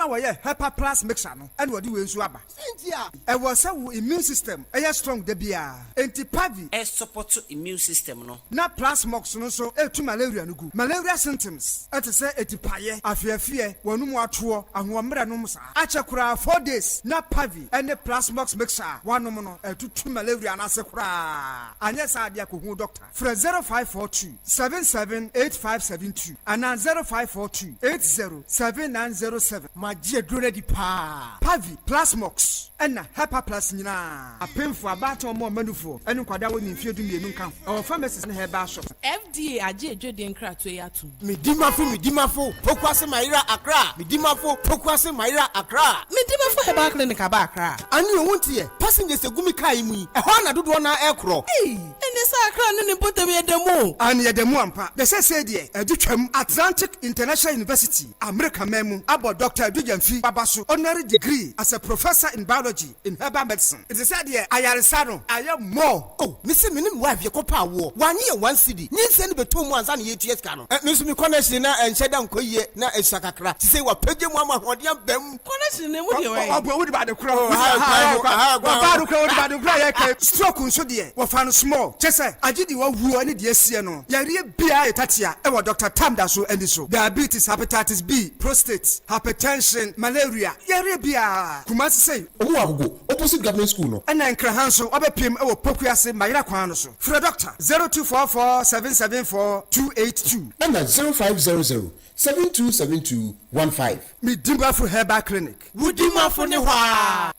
our Hyper Plus mixer no and what do we ensure aba. Cynthia, I was a immune system. I strong the beer. Anti-pavi. A support to immune system no. Na plasmox no so to malaria no go. Malaria symptoms. At say etipaye afia wonu mu atoɔ ahomra no musa. Acha kura 4 days na pavi and the plasmox mixer one no to malaria na se kura. Anya sa dia ko hu doctor. Fra 0542 778572 and 0542 807907. Magie drone di pa. Pavi plasmox and Hyper Plus nyina. Apemfo abato mo manufo enu kwada woni mfie du mienu kan. Our pharmacies na herbal shop. FDA aje ejode nkrato yatum. Midimafo pokwase Maira Accra. Midimafo pokwase Maira Accra. Midimafo herbal clinic aba Accra. Ani ohuntie passengers egumi kai mu yi. Ehwa na dodo na ekro. Ene sa Accra ne potem yedemu. Ani yedemu ampa. The say dey edutwam Atlantic International University America memu abo Dr. Adujamfi Babaso honorary degree as a professor in biology in herbal medicine. It is said there ayaresa no aye more. Oh, missy minim wife ye kopa wo. 1 year 1 cedi. Ni se ni beto mu ansa na ye tues ka no. Me so me connection na encheda nkoye na esakakra. Ti say wa page mu amahode bam. Connection ne mu de we. Obo wo di ba de kura ho. Wa ba do kura wo di ba de kura ye ka stroke nso de. Wa fa no small. Chese agidi wa wu ani de asie no. Yare bia etatia e wo Dr. Tamda so endi so. Diabetes, hepatitis B, prostate, hypertension, malaria. Yare bia. Kumasi say owo agogo opposite government school no. And nkra so obepiem e wo pokuase mayira kwan no so. Fra doctor 0244774282 and 0500 727215. Midimafo Herbal Clinic. Wudimafo ne hwa.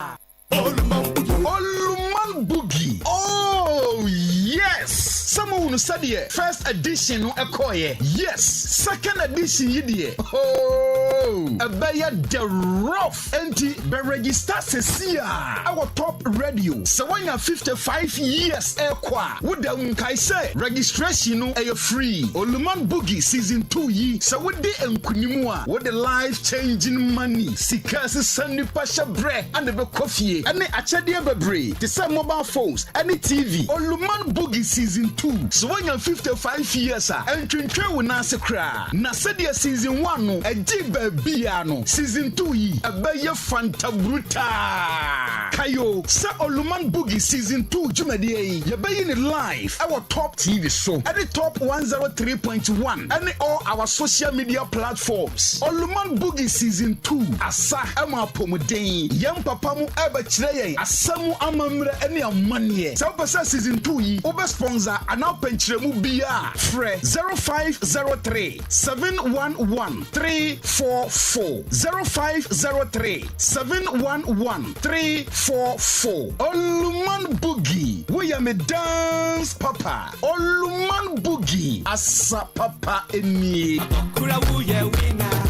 Oluman Boogie. Oh yes. Someone who said here first edition no ekoye. Yes. Second edition yidie. Oh. Abaya the rough anti be register sesia. Our top radio. So when you 55 years ekwa. Would the unkai say registration no e free. Oluman Boogie season 2 yi. So with the enkunimu a with the life changing money. Sikasi sandi pasha bre and the coffee. And the achade bebre. The same mobile phones. Any TV. Oluman Boogie season 2. So when you're 55 years and twintwe wo na sekra. Na sadia season 1 no e jiba bia no. Season 2 yi abeye fanta bruta. Kayo sa Oluman Boogie season 2 jumadi yi. Ye be in live our top TV show. At the top 103.1 and all our social media platforms. Oluman Boogie season 2 asa ama pomuden. Yam papa mu eba kire yen asamu amamre ene amane. Sa pesa season 2 yi obe sponsor ana penchiremu bia fre 0503 711 344 0503 711 344. Oluman Boogie we am a dance papa. Oluman Boogie asa papa eni kura wu ye winner.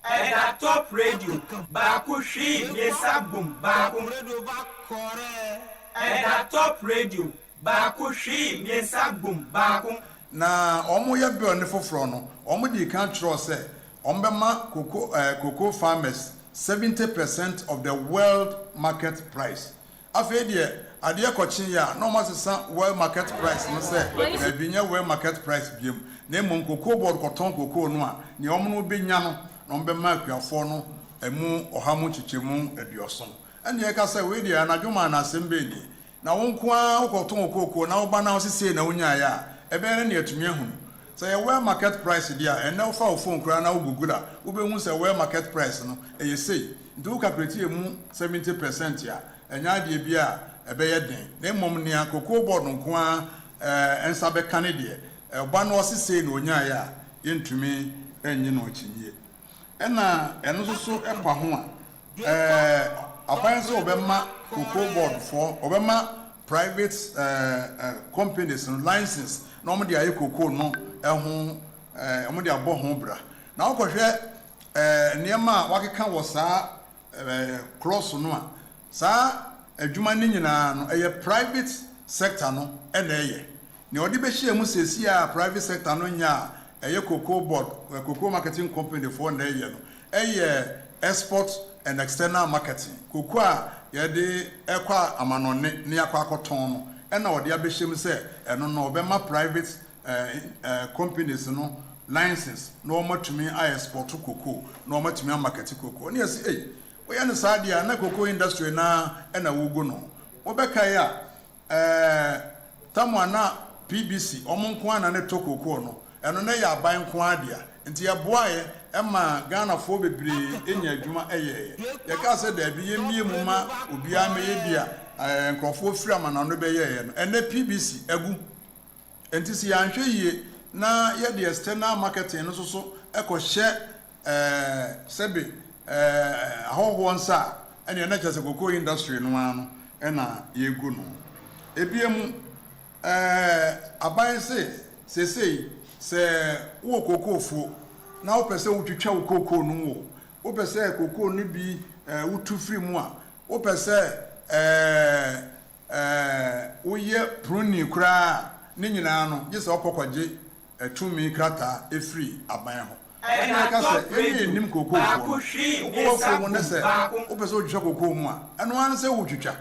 And at top radio bakushi yesabum bakum radio bakore. And at top radio bakushi yesabum bakum. Na omo ya bi on foforo no omo di kan tro say ombema cocoa farmers 70% of the world market price. Afi de ade akochin ya no masesa world market price no say e binya world market price biem na emom cocoa board koton cocoa no a ne omo no benya no no mbema akuafo no emu ohamu chichemu eduoson ene e ka say we de anadwuma na sembe ni na wonkoa ukoton cocoa na oba na osese na wonya ya ebe ne atumi ahunu. So your well market price dia and now for phone kra na ugugula ubehu say well market price no e say ndu calculate emu 70% ya enya de bia ebe ye den na mom nia cocoa board nko a ensa be kan de oba no osese na onya ya yentumi enyi no chinye ena eno so ekwa ho a apan so obema cocoa board for obema private companies and license no de aye cocoa no ehun omo de abo ho bra na okohwe niema wakeka wo saa cross no a saa adwuma ni nyina no eye private sector no na eye ne odi be hie mu sesi a private sector no nya eye cocoa board cocoa marketing company for na eye no eye export and external marketing cocoa a ye de ekwa amanone ne yakwa akoton no na odi abehiem se eno no obema private companies no license na ɔmatumi ayɛ export cocoa na ɔmatumi amarket cocoa ne yɛsi woyɛ ne saa deɛ na cocoa industry na ɛna wogu no wobɛkae a tamwa na PBC ɔmo nko ana ne to cocoa no ɛno na yɛ aban nko adea nti yɛboaeɛ ɛma Ghanafoɔ bebree ɛnya adwuma ɛyɛyɛ yɛka sɛ daabi yɛmmie mu ma obiara mɛyɛ bi a nkurɔfoɔ firi amanano bɛyɛyɛ no ɛnɛ PBC agu nti sɛ yɛanhwɛ yie na yɛde external marketing no so ɛkɔhyɛ sɛbe ahɔhoɔ nsa ɛne ɛna kyerɛ sɛ cocoa industry no ara no ɛna yɛgu no ebiemu aban sesei sɛ wo cocoa fuo na wopɛ sɛ wotwitwa wo cocoa no wo wopɛ sɛ cocoa no bi wotu firi mu a wopɛ sɛ woyɛ pruning koraa ne nyinaa no gye sɛ wokɔkɔgye tumi krataa efiri aban ho ɛna ka sɛ ɛyɛ nim cocoa fuo no wokɔfuo mu ne sɛ wopɛ sɛ wotwitwa cocoa mu a ɛno ara ne sɛ wotwitwa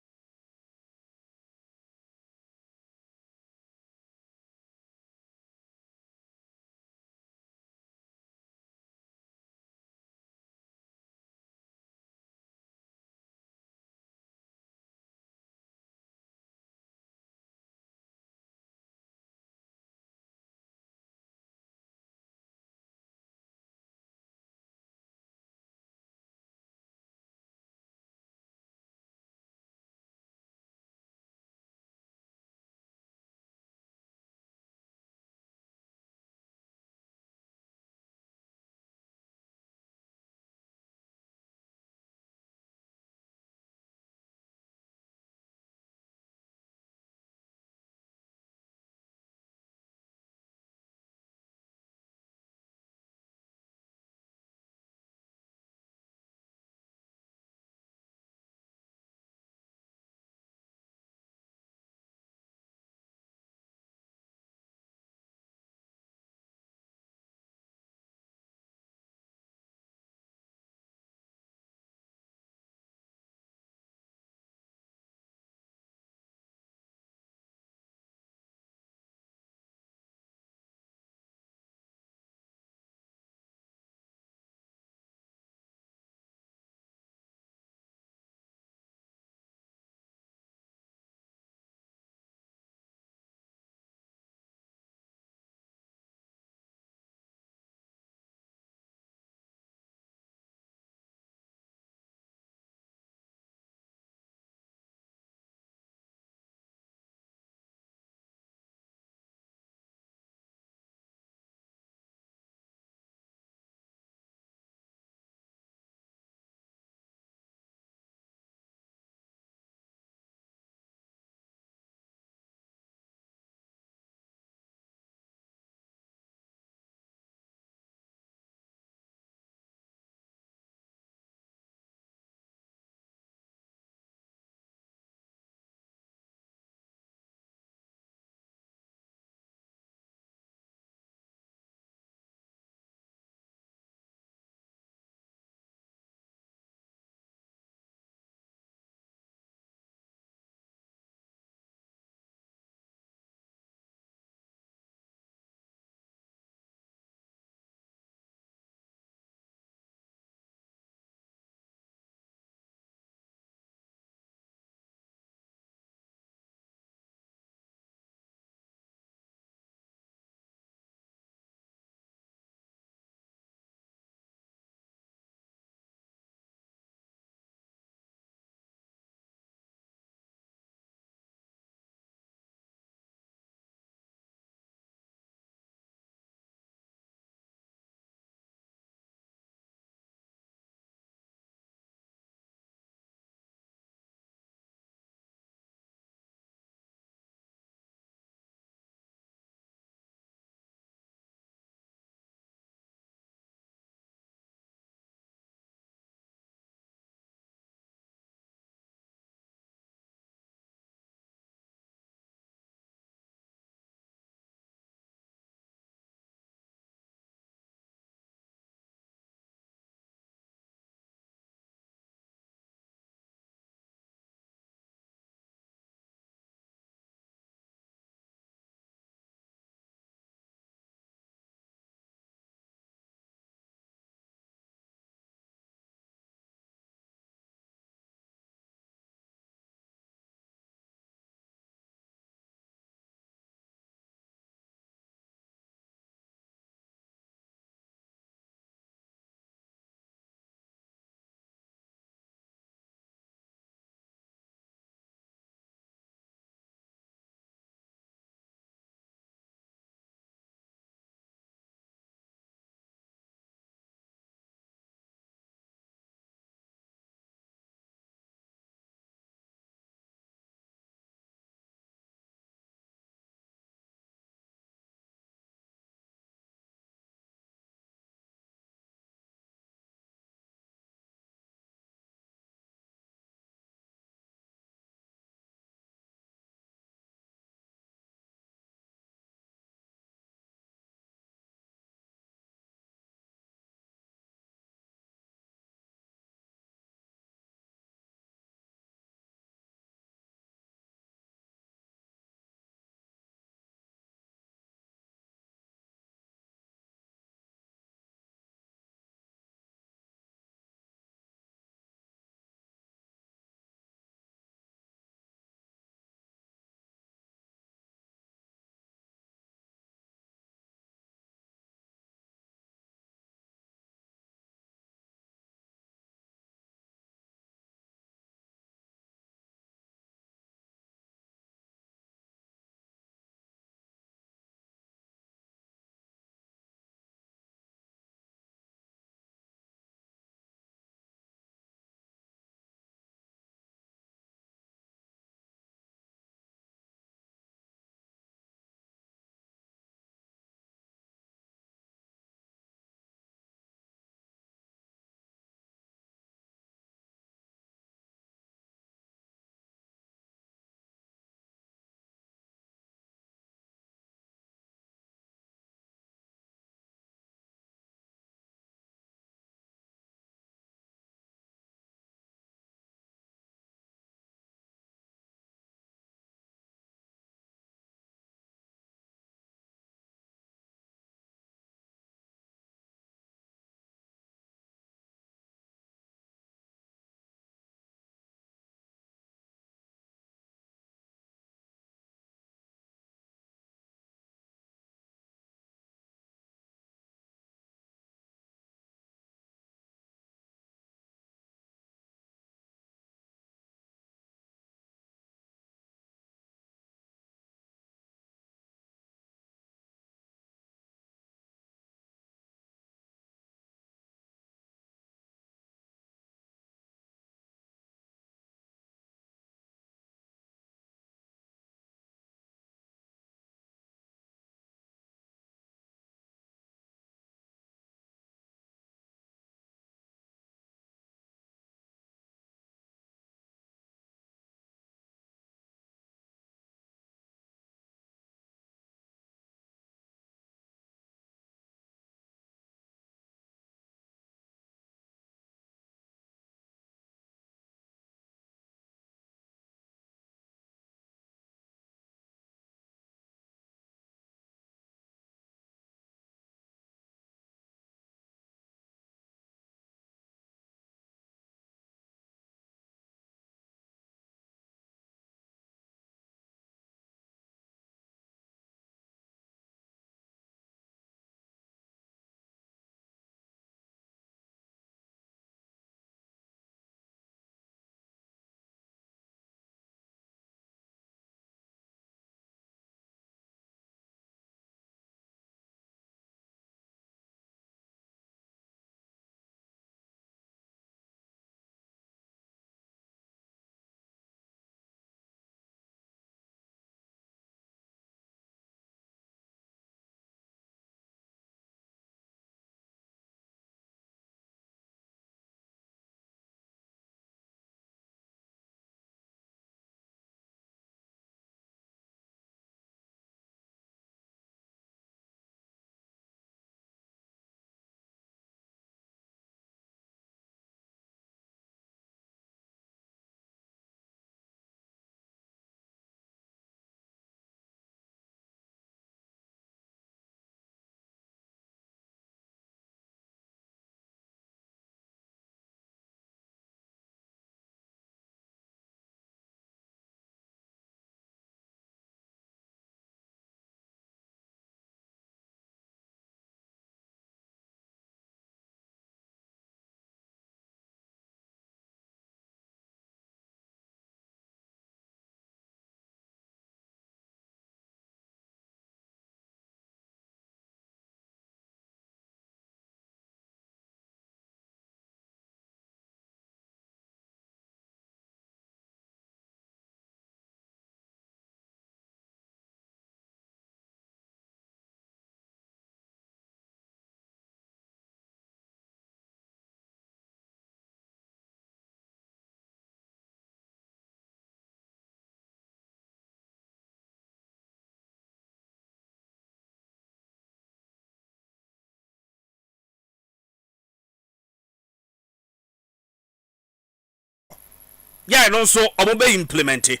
yeah, and also omobe implement it.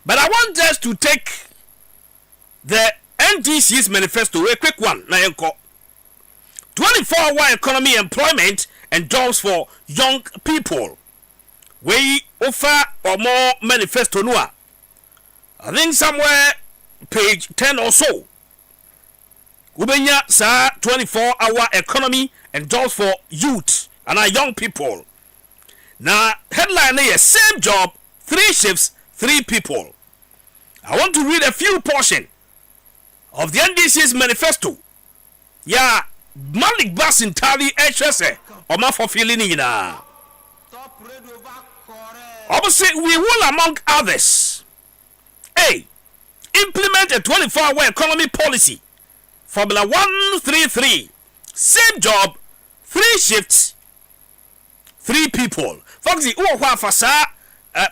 But I want us to take the NDC's manifesto, a quick one. 24-hour economy, employment, and jobs for young people. We offer or more manifesto noa. I think somewhere page 10 or so. Ubenya sa 24-hour economy and jobs for youth and our young people. Now headline is same job, 3 shifts, 3 people. I want to read a few portion of the NDC's manifesto. Yeah, Malik Basin Tali HSA or my fulfilling na. Obviously, we will, among others, A. Implement a 24-hour economy policy. Formula 133. Same job, 3 shifts, 3 people. Foxy, who are for sa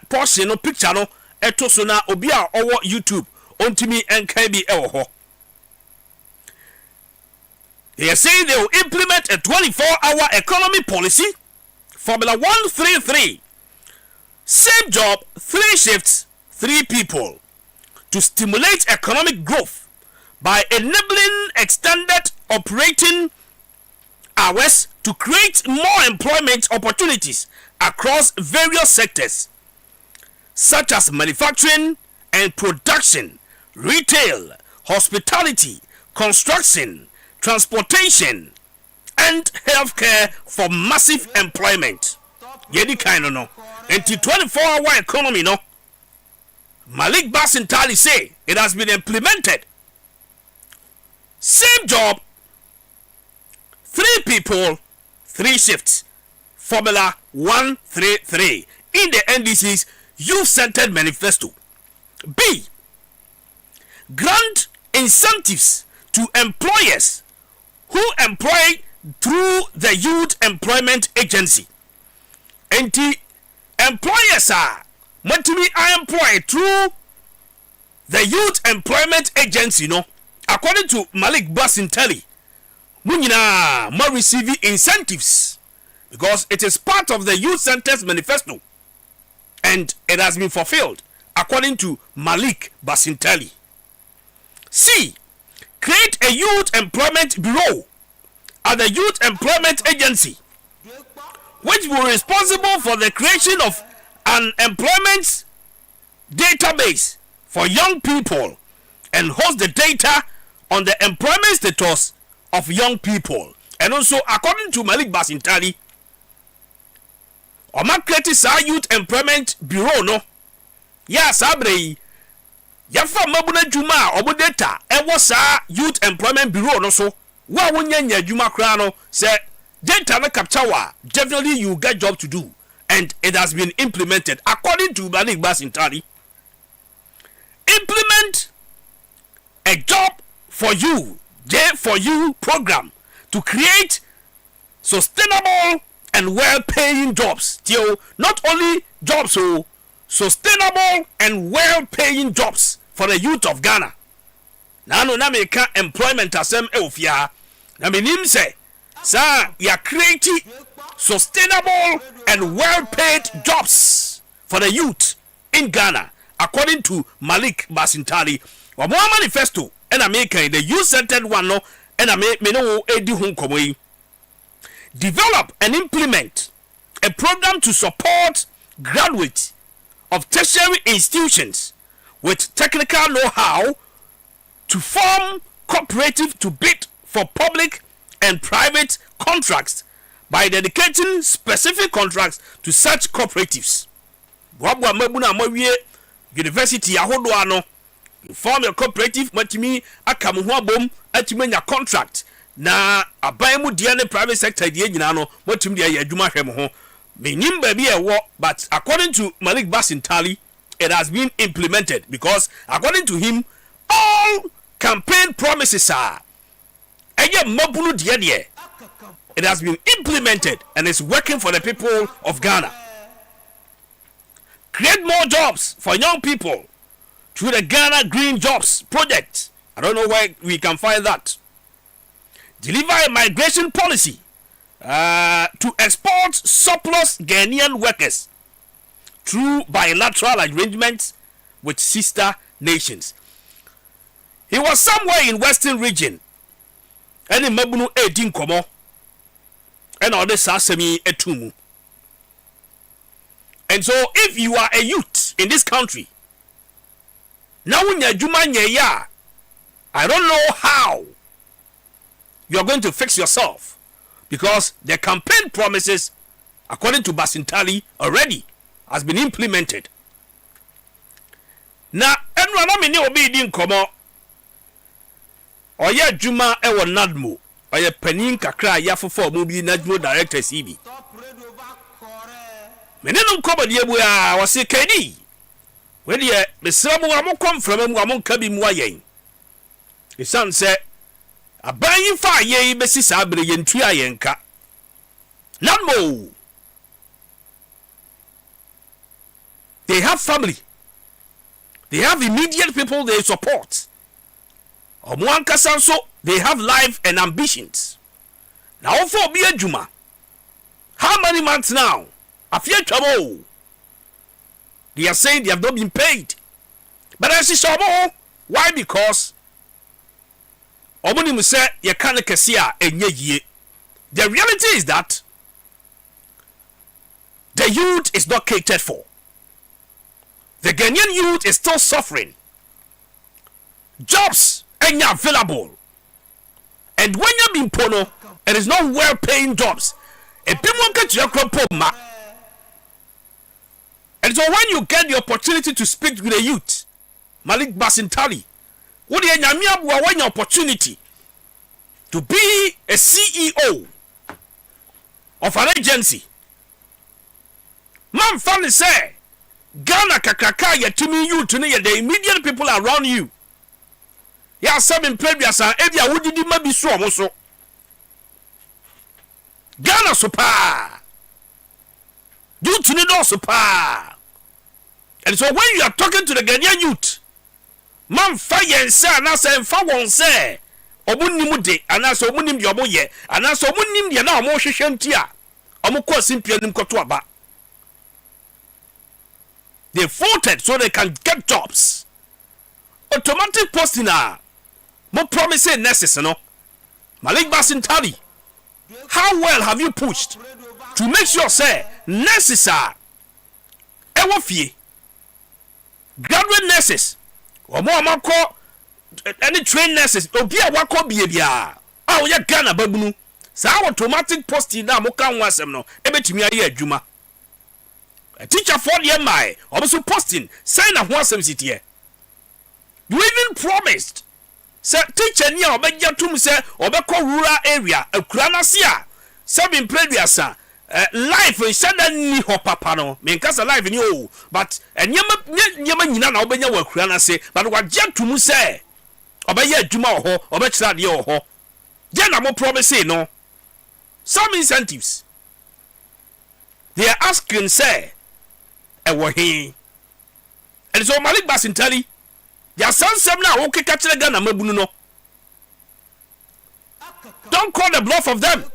portion no picture no eto na obia over YouTube ontimi NKB ewo. They are saying they will implement a 24-hour economy policy. Formula 133. Same job, 3 shifts, 3 people. To stimulate economic growth by enabling extended operating hours to create more employment opportunities across various sectors, such as manufacturing and production, retail, hospitality, construction, transportation, and healthcare for massive employment. Yedi kind no. Into 24-hour economy no. Malik Basintali say it has been implemented. Same job, 3 people, 3 shifts. Formula 133 in the NDC's youth-centered manifesto. B. Grant incentives to employers who employ through the Youth Employment Agency. And the employers are I employ through the Youth Employment Agency, no. According to Malik Basintali, Munina must receive incentives because it is part of the Youth Center's manifesto and it has been fulfilled according to Malik Basintali. C. Create a Youth Employment Bureau at the Youth Employment Agency, which will be responsible for the creation of an employment database for young people and host the data on the employment status of young people. And also, according to Malik Basintali, Oma create sa Youth Employment Bureau no. Ya sabre yafa mabuna juma obo data e wo sa Youth Employment Bureau no so wa wonya nya juma kra no say data na capture wa definitely you get job to do. And it has been implemented according to Malik Basintali. Implement a job for you, J for you program to create sustainable and well-paying jobs. Not only jobs, so sustainable and well-paying jobs for the youth of Ghana. Now, no, na make employment asem eofia. Na minim say, sir, ya create sustainable and well-paid jobs for the youth in Ghana, according to Malik Basintali. Wa manifesto and America the youth-centered one no and me no edi hun komo. Develop and implement a program to support graduates of tertiary institutions with technical know-how to form cooperative to bid for public and private contracts by dedicating specific contracts to such cooperatives. Wabwa mabuna mawie university ahodo ano form a cooperative matimi akamu ho abom atimenya contract na aban mu dia ne private sector dia nyina no matimi dia ya adwuma hwem ho menim ba bi ewo. But according to Malik Basintali, it has been implemented because according to him all campaign promises are eye mabunu dia de. It has been implemented and is working for the people of Ghana. Create more jobs for young people through the Ghana Green Jobs Project. I don't know where we can find that. Deliver a migration policy to export surplus Ghanaian workers through bilateral arrangements with sister nations. He was somewhere in Western region. And in Mabunu Edin Komo. And all this Sasemi Etumu. And so if you are a youth in this country, now when you're Jumanya, I don't know how you're going to fix yourself. Because the campaign promises, according to Basintali, already has been implemented. Now, everyone mini obi din komo. Oya Juma ewo Nadmo. Oya penin kakra ya fofo mu bi Nadmo director CB. Menenu komo die bu ya wase kedi. We die besra mu amokom frama mu amonka bi mu ayen. Esan se aban fa ye besi sa abre yentu ayenka. Nadmo. They have family. They have immediate people they support. So they have life and ambitions. Now for be a Juma. How many months now? A few trouble. They are saying they have not been paid. But I see trouble. Why? Because Omuni say you can't kasia enye. The reality is that the youth is not catered for. The Ghanaian youth is still suffering. Jobs are not available. And when you're being pono, it is not well-paying jobs. And people get your crop. And so when you get the opportunity to speak with the youth, Malik Basintali, what do you want your opportunity to be a CEO of an agency? Man, funny say, Ghana kakraka yetumi you to the immediate people around you. Ya seven previous and ebia wudidi mabi so omoso. Ghana super. You to need super. And so when you are talking to the Ghanaian youth, man fire and say and say fa won say omunnim de anaso omunnim de omoye anaso omunnim de na omo hwehwe ntia omo ko simpianim koto aba. They voted so they can get jobs. Automatic posting are more promising nurses, no? Malik Basintali, how well have you pushed to make sure say nurses are ewofie, graduate nurses, or more amako any trained nurses, obia wako bia. Oh ya Ghana babunu. Sa automatic posting na mo kan wasem no ebetimi aye adwuma. A teacher for the MI, also posting, sign a wholesome city. You even promised, say, teacher near Obejatum, say, Obeko rural area, a Kranasia, seven previous, life is sudden ni hopapano, means a life in you, but and Yaman Obenya were Kranase, but what Jatumu say, Obey Juma ho, Obetla yo ho. Then more promise, no. Some incentives. They are asking, say, and so Malik Basintali, their son Sam now okay catch the gun and Mabuno. Don't call the bluff of them.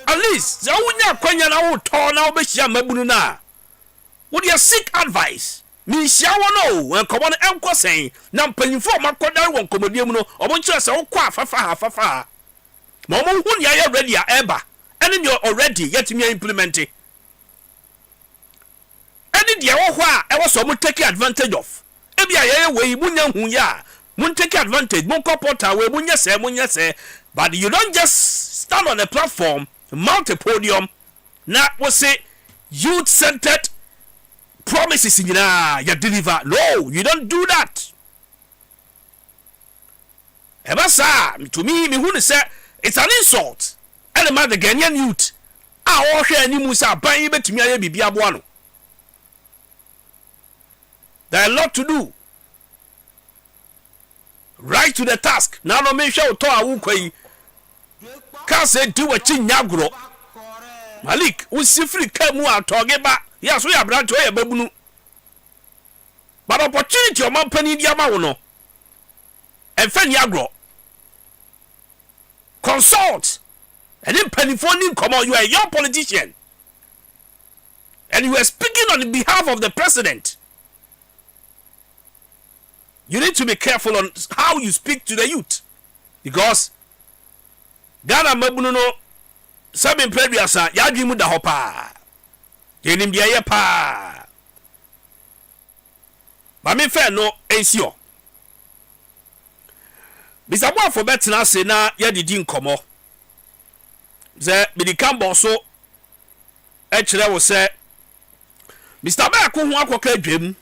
At least the Unya Quenya now torn out Bishia Mabununa. Would you seek advice? Me Shawano when common Uncle saying, Nam paying for my corner one commodium or one chance or qua fafa. Momo Hunya ready eba, and then you're already yet me implementing. Any dear I was so much taking advantage of. Ebia way munya hunya, mun take advantage, mun kopota we munya say, but you don't just stand on a platform, mount a podium, na was say youth centered promises in you deliver. No, you don't do that. Ebasa, to me who say it's an insult. And the Ghanaian youth, all share any musa buy bet me bibia boano. There are a lot to do. Right to the task. Now no make sure to awukoi. Can't say do a chin yagro. Malik, we see free kemu atogeba. Yes, we are branch way babunu. But opportunity o man penny diama wono. And fen yagro. Consult. And then penny phone come on, you are a young politician. and you are speaking on behalf of the president. You need to be careful on how you speak to the youth, because Ghana mabuno no sabe mpredua ya adwi mu da ho pa yenim de ye pa ma me fe no ensio bisabo for betina se na ya didi nkomo ze bidikam so e kire wo se Mr. Bako ho akoka adwam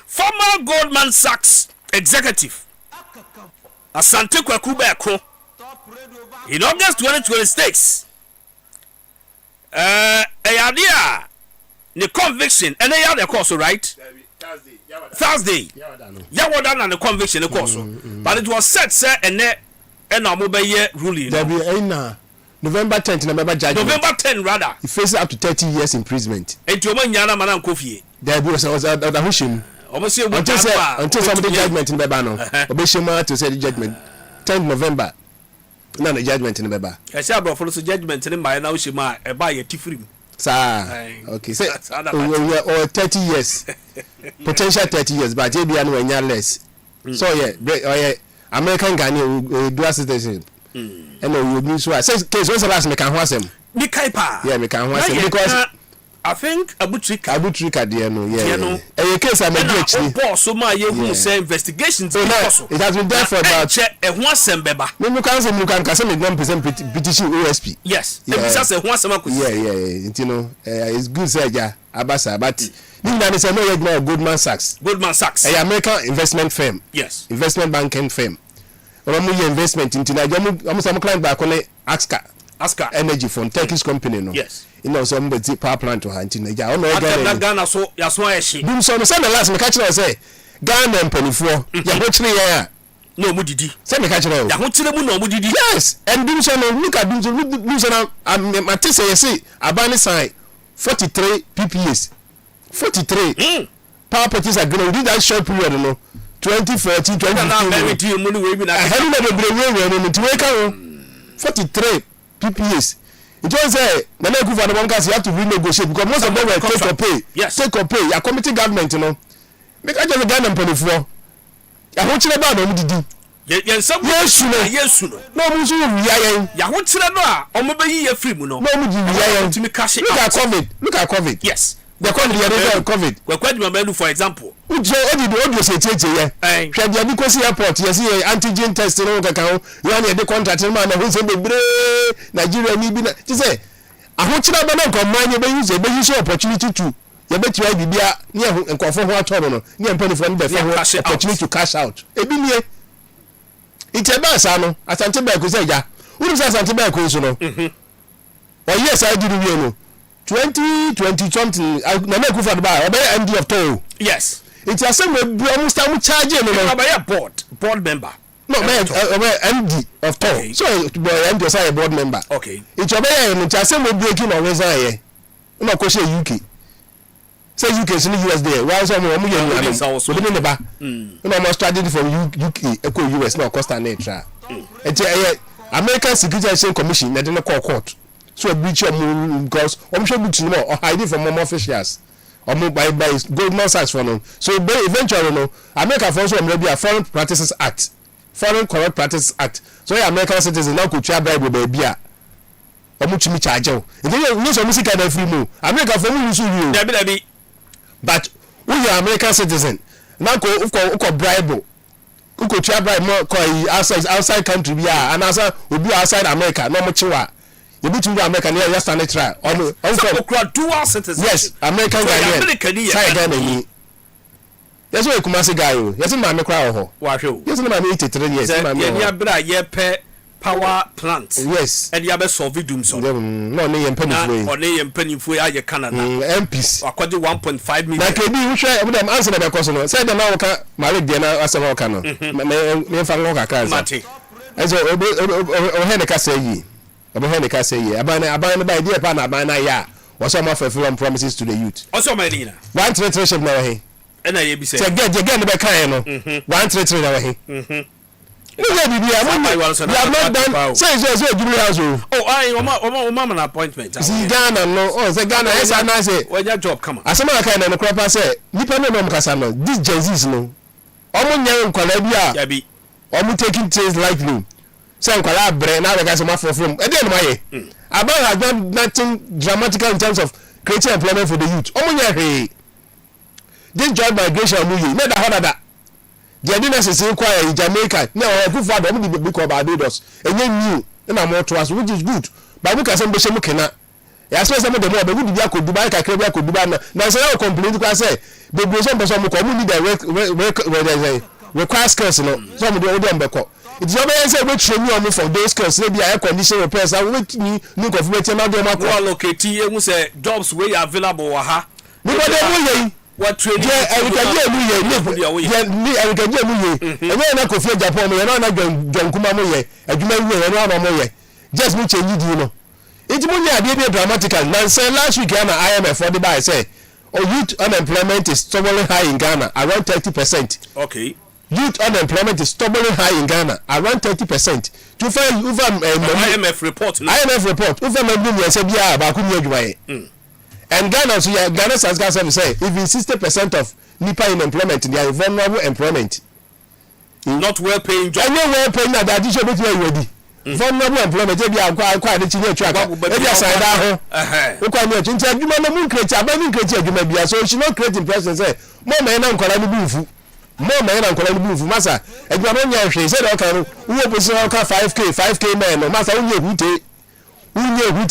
former Goldman Sachs executive Asante Kwaku Bako in August 2026 idea the conviction and they are the course, right? Thursday Yawodan and the conviction the course, but it was said sir and mobile ruling there be November 10th November judgment. November 10 rather he faces up to 30 years imprisonment. And to nyana manan kofi there was a hushim almost until somebody judgment in Bebano obeshima to say the judgment 10th November na the judgment in Beba I say bro follow judgment in my now shima e ba ye tifrim sir okay say or 30 years potential 30 years but e bia no anya less so yeah American Ghanaian dual citizenship and you need so say case once last me kan ho asem me kai pa yeah me kan ho asem because I think Abutrika there no yeah case am do actually boss so ma ye hu say investigations it has been there for about e ho asem beba me kan say me kan say me 1% petition OSP yes e bisa say ho asem akosi yeah you know it's good say ja abasa but ni say no you Goldman Sachs a American investment firm yes investment banking firm omo ye investment into Nigeria omo some client back on Aska energy from Turkish company no yes you know some the power plant to hand in Nigeria omo Ghana so ya so ayeshi dum so say the last me catch say Ghana mpanifo ya ho kire ya no mu didi say me catch ya ho kire mu no mu didi yes and dum so no look at dum so now I say say abani sign 43 PPAs 43 power purchase agreement within that short period no 2014 2015 mu no we bi na I had no be no to wake up 43 PPAs. It was say na na kufa no you have to renegotiate because most of them were take or pay. Yes. Take or pay. Your committee government, you know. Make I just Ghana mpanifo. Ya ho kire ba na mu didi. Ye nsam yesu no. No mu so wi ayen. Ya ho kire no a omo be yi ye free mu no. No mu di wi ayen. To me cash. Look at COVID. Yes. The COVID. We kwadi mabelu for example. Ujo odi se tietie ye. Hwe dia bi kosi airport ye say antigen test no kaka ho. You na dey contract no na ho se bebre Nigeria ni bi na. Ti say ahokira ba na nkomanye be use opportunity to ye betu ai bibia ne nkofo ho atoro no. Ne mpanifo no be fa opportunity to cash out. Ebi nie. Iteba sa no Asante Bako say ja. Uru say Asante Bako so no. Oh yes I did we no. 2020 something na make for the bar obey MD of toll yes it has some almost time charge no board member no MD of toll okay. So MD say board member okay it obey it has some breaking on reason no ko say UK say UK is in the US there why some mo ye so we never no mo studied from UK eco US no cost and neutral it American Security Exchange Commission na dey no court so breach because sure books no or hiding from more officials or by Goldman Sachs for no so eventually no America for so maybe a Foreign Practices Act Foreign Corrupt Practices Act so American citizens now could try bribe baby a chimi charge o you so music na free mo America for we use you but we are American citizen now ko bribe ko try bribe more outside country bi a and obi outside America no mo chiwa you be to American here just stand try on dual citizenship yes American guy try again yes we Kumasi guy o yes ma me kra ho wa hwe yes ma me 83 years ma me ya bra ye pe power plant yes and ya be solve doom so no ne ye mpanifo o ne ye mpanifo ya ye Canada MPs akwade 1.5 million na ke bi hwe dem answer na be koso no say dem na wo ka mare de na asema wo ka no me fa ngo ka ka mate eso o he ne ka say yi Obohene ka say ye aban by idea pa na aban na ya was some of from promises to the youth also my dinner 133 ship na we na ye bi say get no be kan no 133 na we no yeah bibi you have not done say jubilee house oh I mama appointment see Ghana no oh say Ghana yes I say when your job come asema aka na no crop say nipa no no kasa no this Gen-Zs no omo nya nkwala bi a ya bi omo taking things lightly say nkwala bre na be say ma for from e dey no maye about has done nothing dramatical in terms of creating employment for the youth omo nya hwe this job migration mu yi na da hoda da the ordinance in kwaya in Jamaica na o ku fa do mu di because Barbados enye new na mo to as which is good but we can say be shemu kena ya so say mo de mo be good bia ko Dubai ka kre bia ko Dubai na say o complain kwa say be be so person mo ko mu need the require skills no so mo do dem be ko it is obvious say we train you for those skills na bia air condition repairs and we ni ko fu be tema do ma ko allocate e mu say jobs we available wa ha ni ko de mo yi what training everything mu ye ni everything mu ye enye na ko fi Japan mo ye na John Kuma mo ye adwuma wi na mo ye just me change di no it mo nya dey dramatical na say last week na IMF for the buy say youth unemployment is stubbornly high in Ghana around 30%. Okay, youth unemployment is stubbornly high in Ghana around 30%. To find IMF report ufa mabum ye say bia ba ku ni adwuma ye and Ghana so yeah Ghana Statistical Service say even 60% of nipa in employment they are vulnerable employment not well paying job and no well paying na that issue bet you ready vulnerable employment e bi akwa de chi twa ka e bi aside da ho ukwa ni chi ntia adwuma no mu create aba ni create adwuma bia so she no create impression say mo me na nkwala ni bufu masa adwuma no nya hwe say da ka no wo posi ho ka 5k man no masa unye hute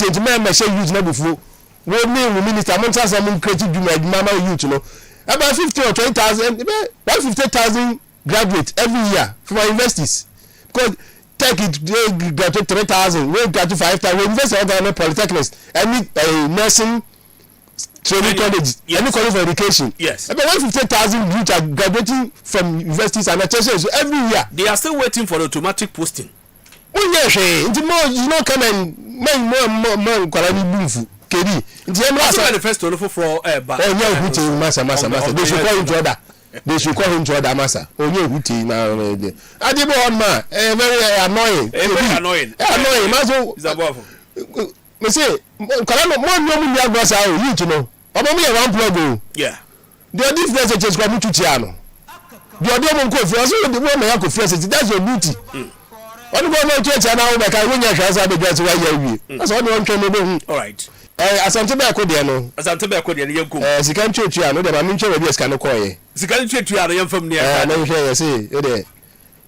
nti me she use na bufu we me minister mo ntasa mo create adwuma ma youth no about 50 or 20,000 150,000 graduate every year from our universities because take it graduate 3,000 we graduate 5,000 we invest in other polytechnics any nursing training college any college for education yes about 150,000 youth are graduating from universities and tertiary so every year they are still waiting for automatic posting nti more you know come and more kwala ni bufu kedi nti em last manifesto no for ba onye huti masa they should call him to order masa onye huti na adibo on ma very annoying maso is above me say kwala no mo ni agbasa o youth no omo mo ye one plug o yeah the difference is just come to tiano the odo mo ko fi so the mo me ya ko fi that's your duty oni go no church na o be ka wonya hwasa be just wa ya wi that's all the one train no all right asante be akodi no yenkum sika nchetu ya no de ma nche we bi sika no koye sika nchetu ya no yemfam ne ya na hwe ya say e de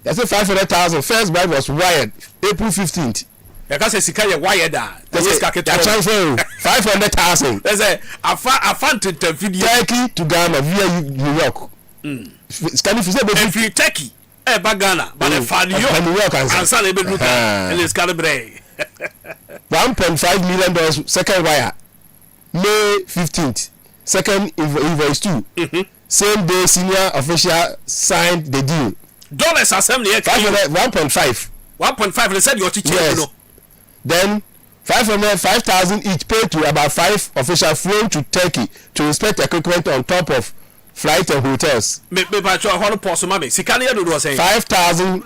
ya say 500,000 first bribe was wired April 15th ya ka say sika ye wired da sika keto ya transfer 500,000 they say afan to video Turkey to Ghana via New York sika ni fise be free Turkey ba Ghana but the fan New York and san e be look and it's calibrate $1.5 million second wire May 15th second invoice 2 same day senior official signed the deal dollars assembly 1.5 they said your teacher yes. Then 5,000 each paid to about 5 officials flown to Turkey to inspect equipment on top of flight and hotels. Me patrol how pause mama sikani ya do say 5,000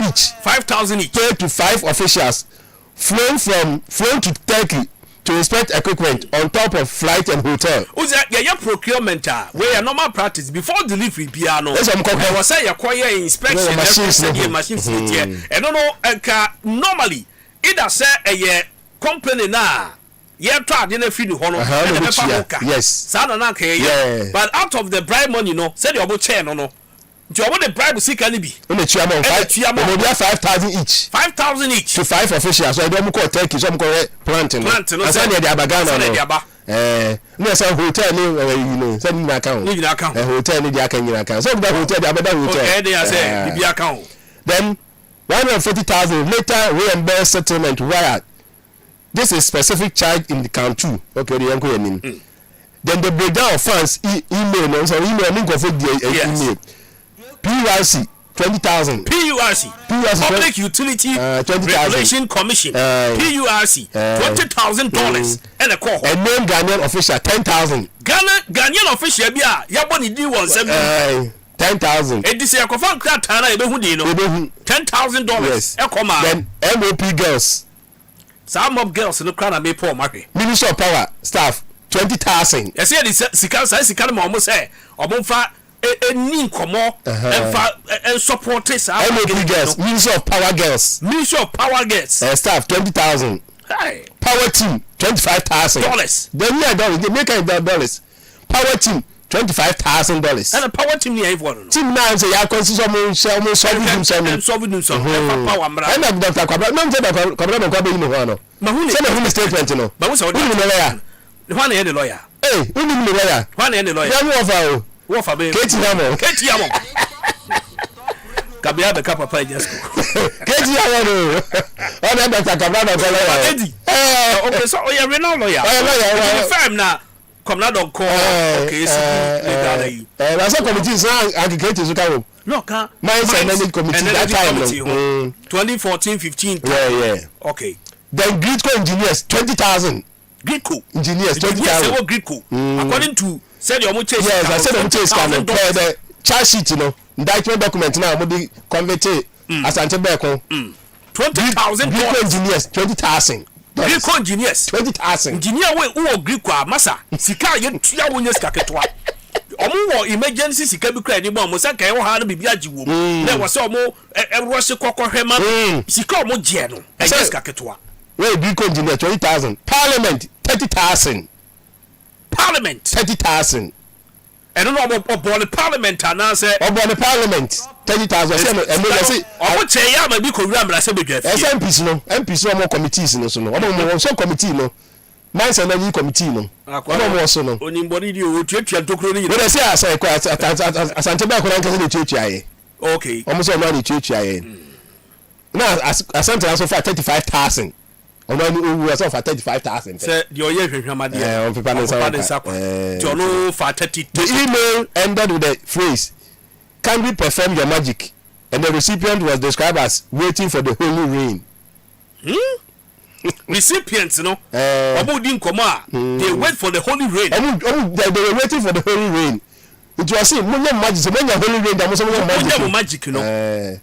each paid to 5 officials flown to Turkey to inspect equipment on top of flight and hotel. Uza ya procurement where normal practice before delivery bia no. I was say acquire inspection machines here. And no normally either say a company na ye try dey na fi ni ho no yes sana na ka ye but out of the bribe money no say the obo chair no nti obo the bribe sika ni bi na tua mo 5,000 each 5,000 each to 5 officials so dem ko take so dem ko plant no say dey abagana no no say hotel ni you know say ni account hotel ni dey account ni account so the hotel dey abada hotel okay dey say bi account then 140,000 later reimbursed settlement wired. This is specific charge in the count 2. Okay, the yanko yanin. Then the breakdown of funds email so email link of email. PURC 20,000. PURC Public Utility Regulation Commission. PURC $20,000 and a call. And name Ghanaian official 10,000. Ghanaian official bia yabo ni di 17. 10,000. Edi say akofan krata na ebehu di no. $10,000. Yes. Ekoma. Then MOP girls. Some mob girls no krana me poor market. Ministry of Power staff 20,000. Yes, yeah, the sika mo almost say omfa eni nkomo and support this MOP girls, Ministry of Power girls. Ministry of Power girls. Staff 20,000. Hey. Power team $25,000. Then yeah, they make $100. Power team $25,000. And a power team here for no. Team now say ya consider some solving some power mra. And Dr. Kwabra no say Dr. Kwabra no be no ho no. Say no statement no. But we say lawyer. Who na the lawyer? Hey, who be the lawyer? Who na the lawyer? Ya wo fa o. Wo fa be. Keti Yamo. Keti Yamo. Kabia be kapa pa just go. Keti Yamo no. Oh, Dr. Kwabra no lawyer. Eddie. Okay, so you are no lawyer. Lawyer. Firm na come na don call. Okay, so na so committee so agriculture so ka no can mines and energy committee that time no 2014-15 yeah okay then Gridco engineers 20,000 Gridco engineers 20,000 yes Gridco according to said your chase yes I said chase can the charge sheet you know indictment document now mo di convert asante beko $20,000 Gridco engineers 20,000 Gridco engineers 20,000 engineer we who Gridco masa sika ye tua wonya sika ketwa omo wo emergency sika bi kra ni mo mo saka e wo ha na bibia giwo na wo se omo rush kokohwema sika omo je no e sika ketwa we Gridco engineer 20,000 parliament 30,000 parliament 30,000 and no obo the parliament na say obo the parliament 30,000 say no say obo che ya ma bi ko wura mra se bedwa fi MPs no committees no so no obo so committee no mines and energy committee no obo so no onimbodi di o tuatua tokro ni we say asante ba ko na nkase de tuatua ye okay omo so no ni tuatua ye na asante also for 35,000 ono ni owu also for 35,000 say the oye hwehwama de on paper no say ti ono for 30. The email ended with the phrase, "Can we perform your magic?" And the recipient was described as waiting for the holy rain. Recipients, no. Obu din koma, they wait for the holy rain. They were waiting for the holy rain. It was saying, "Munya magic, munya holy rain, that was munya magic, no.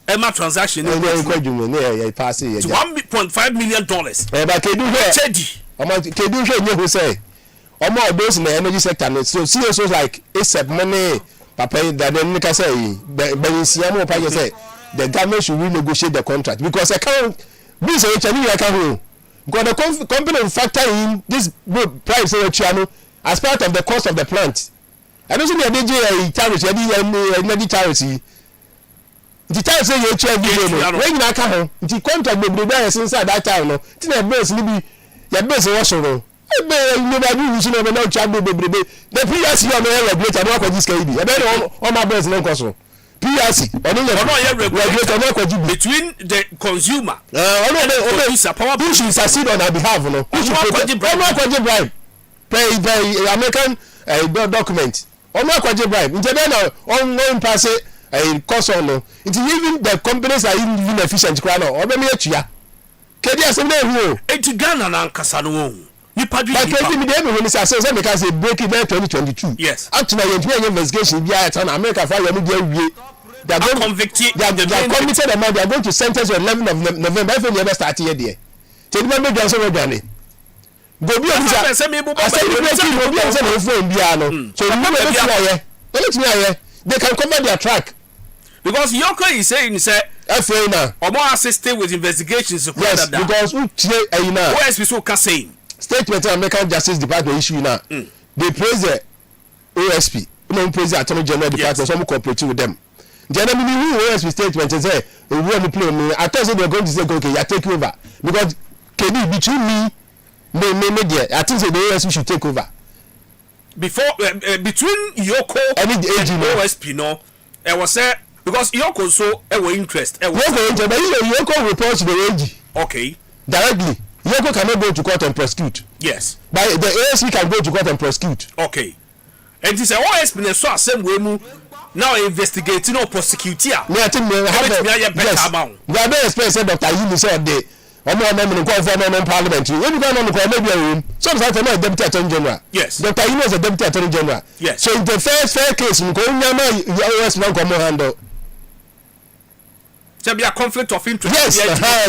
Emma transaction, no. Yeah, pass it. $1.5 million. But can do here? Can do here? You say, "Omo those in the energy sector, so CSOs like ASAP money, papa that then make say, but Siamo Paya say, the government should renegotiate the contract because I can't. This is a can because the company will factor in this price as part of the cost of the plant. I don't see the DJ tariffs, energy tariffs. The tariffs say you change the when you can the contract will be there inside that time. No, the base will be your base was wrong. The PRC on the regulator no this KD. I don't all my base no cost. PRC between the consumer who should succeed on our behalf no who should bribe pay American document bribe on pass cost on no even the companies are even efficient Ghana na nkasa no nipa dwi when say because break it 2022 yes actually investigation be at America for you they are convicted they are committed amount they are going to sentence on 11th of November if you never start here there tell me make answer what done go be on say say no phone bia no so they can cover their track because Yoko is saying say FA na omo assisting with investigations yes because who na OSP so ka saying statement American Justice Department issue now they praise the OSP no praise the Attorney General Department so cooperating with them generally who OSP statement say we want to play me I thought they were going to say okay you take over because can between me there I think say the OSP should take over before between Yoko and the OSP no it was say because Yoko so interest Yoko reports to the AG okay directly Yoko cannot go to court and prosecute. Yes. But the ASP can go to court and prosecute. Okay. And this OSP na so asem we mu now investigating or prosecuting. Me I think we have better amount. We have expect say Dr. Yini said the ọmọ ọmọ mi nǹkan fún ọmọ parliament yìí ebi kan náà nǹkan ọmọ ẹbí ẹ̀rọ some side for now deputy attorney general. Yes. Dr. Inu is a deputy attorney general. Yes. So in the fair case nǹkan ó nyàmá us náà nǹkan ọmọ handle. There be a conflict of interest. Yes,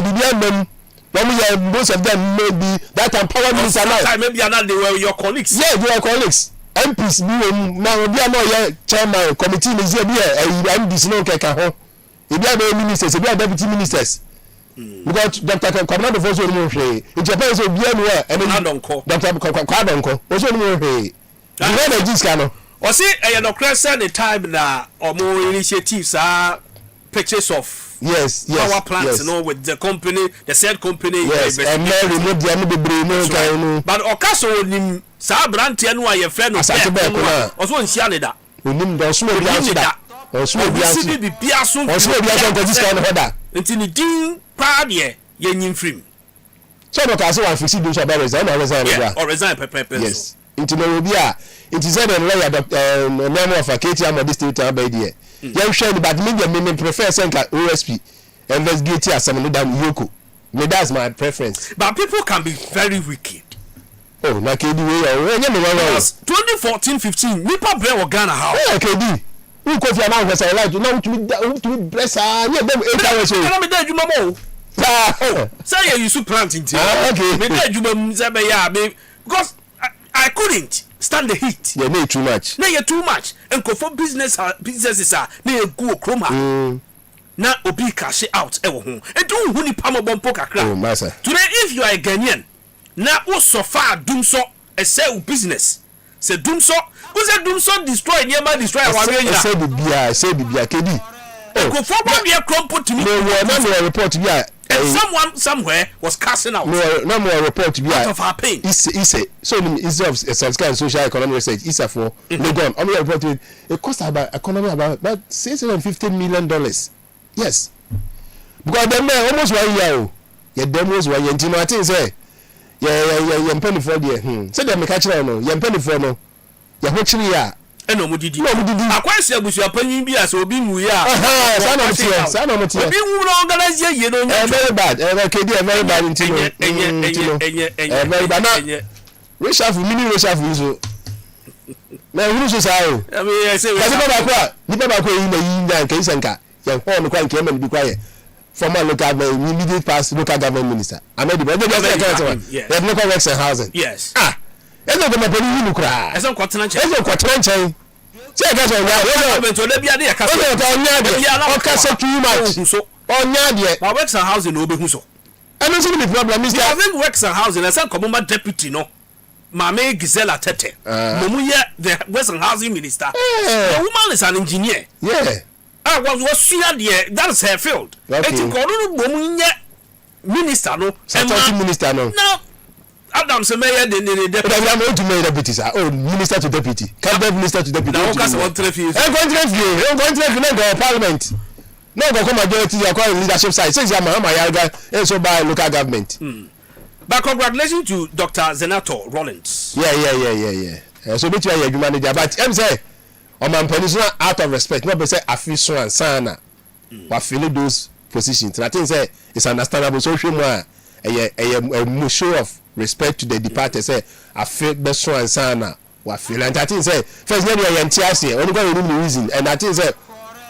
bibi ẹgbẹ̀m wọ́n yẹ most of them maybe that empower minister now. Sometimes maybe another they were your colleagues. Yeah, they were colleagues. MPs bi wọ́n na obi àná yẹ chairman committee ní sẹ́ bi ẹ̀ MDs náà kẹ̀kẹ́ ho ebi àná ministers ebi àná deputy ministers. Because Dr. Kwabena before so ni hwee in Japan so bia no e Dr. Kwabena so ni hwee you know the gist ka no o see no crescent the time na omo initiatives are purchase of yes power plants yes. You know with the company the said company yes and Mary no dia no bebre no kan no but okaso nim sa brand no aye friend no o so nsia ne da onim do so obi anso da o so obi anso bi bia so o so obi anso ko gist ka no hoda nti ni din pa de ye nyim frim so no ka so wan fix do so about resign or resign yeah or resign pepe yes nti no obi a nti said and lawyer name of Katie Amadi state by there you share but me prefer senka OSP investigate asem no dam yoko me that's my preference but people can be very wicked. Oh na KD we nya me wa 2014-15 nipa bre wo Ghana how KD who ko fi am say like na to bless nya dem 8 hours o na me da adwuma mo say you su plant into okay me da adwuma m say be ya me because I couldn't stand the heat. Yeah, no too much. No, you're too much. And go for businesses are near go chroma. Now obi cash out ewo ho. And do who ni pamo bompo kakra. Oh, master. Today if you are a Ghanaian, now wo so far doom so e say business. Say doom so, who say doom so destroy nearby destroy our area. Say bibia KD. Go for one year crumple to me. No report bia. And someone somewhere was casting out. No more report to be out of our pain. It's so it's of social economic research. It's for Legon. Only report it cost about economy about $650 million. Yes, because them almost 1 year. Yeah, them was 1 year. You know, I think say yeah penny for there. Say them catch no. Yeah penny for no. Yeah, what year? Eno mudidi akwase abusu apanyin bi as obi nwu ya sa no motie obi nwu no organize ye no very bad KD very bad intino very bad na reshuffle mini reshuffle so na huru so sa o I mean I say nipa ba kwa yi na yi ndan kai sanka yan ho no kwa nke ma bi kwa ye former local government immediate past local government minister amedi be dey local works and housing yes ezo ko mapani yinu kra ezo ko tena nchen se ka so ya government o lebia de ka so o nya de o ka so too much so o nya de but works and housing no be hu so and so the problem is that having works and housing as a common deputy no Mame Gisela Tete momuye the works and housing minister the woman is an engineer was sure there that's her field eti ko no momuye minister no minister no Adam se mayor the deputy. I'm going to mayor deputy sir. Oh, minister to deputy. Cabinet minister to deputy. Now cause one three go parliament. No go come majority you call leadership side. Since I'm Yaga so by local government. But congratulations to Dr. Zenato Rollins. Yeah. So bet you are manager but I'm say on my peninsula out of respect. No be say official and sana. We feel those positions. And I think say it's understandable so more a show of respect to the departed say I feel best one sana wa feel and I think say first let me entiase only go room reason and I think say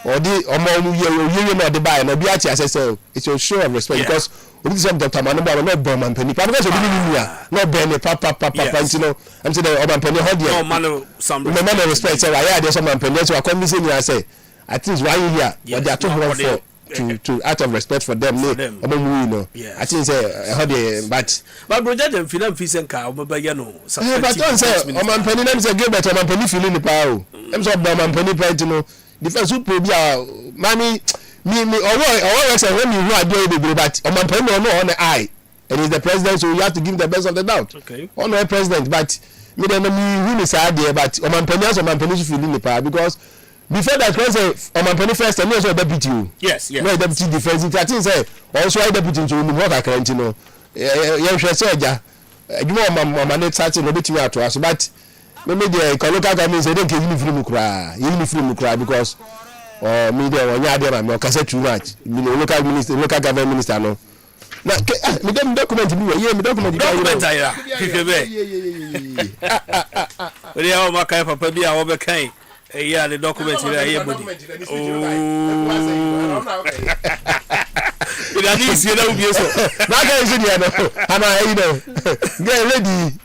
or the omo you know the buy no be ati say it's a show of respect because we say Dr. Manuba no bomb and penny because we need no ben papa you know I'm saying the urban penny hold here no man some respect say why there some penny so I come listen here say I think why you here what they are talking for to out of respect for them you know I think say how they but brother them film fisen ka omobaye no but don't say o man penny them say Gilbert o man penny feeling the power them say o man penny point you know defense who pro bia mami me owo say when you who are doing the but o man penny no on the eye and he's the president so you have to give the best of the doubt okay on the president but me dem me who is there but o man penny feeling the power because before that because my penny first and also deputy yes no deputy defense I think say also I deputy to work account you know you should say ja you know my net starting no betimi ato aso but maybe the local government say don't give uniform kra because me there one ya there me kase too much you know local government minister no na me dem document bi wo ye me document ayira kekebe we ya o makai papa bi a wo be kan yeah the document here here body it is you know be so na guy is there no and I you know get ready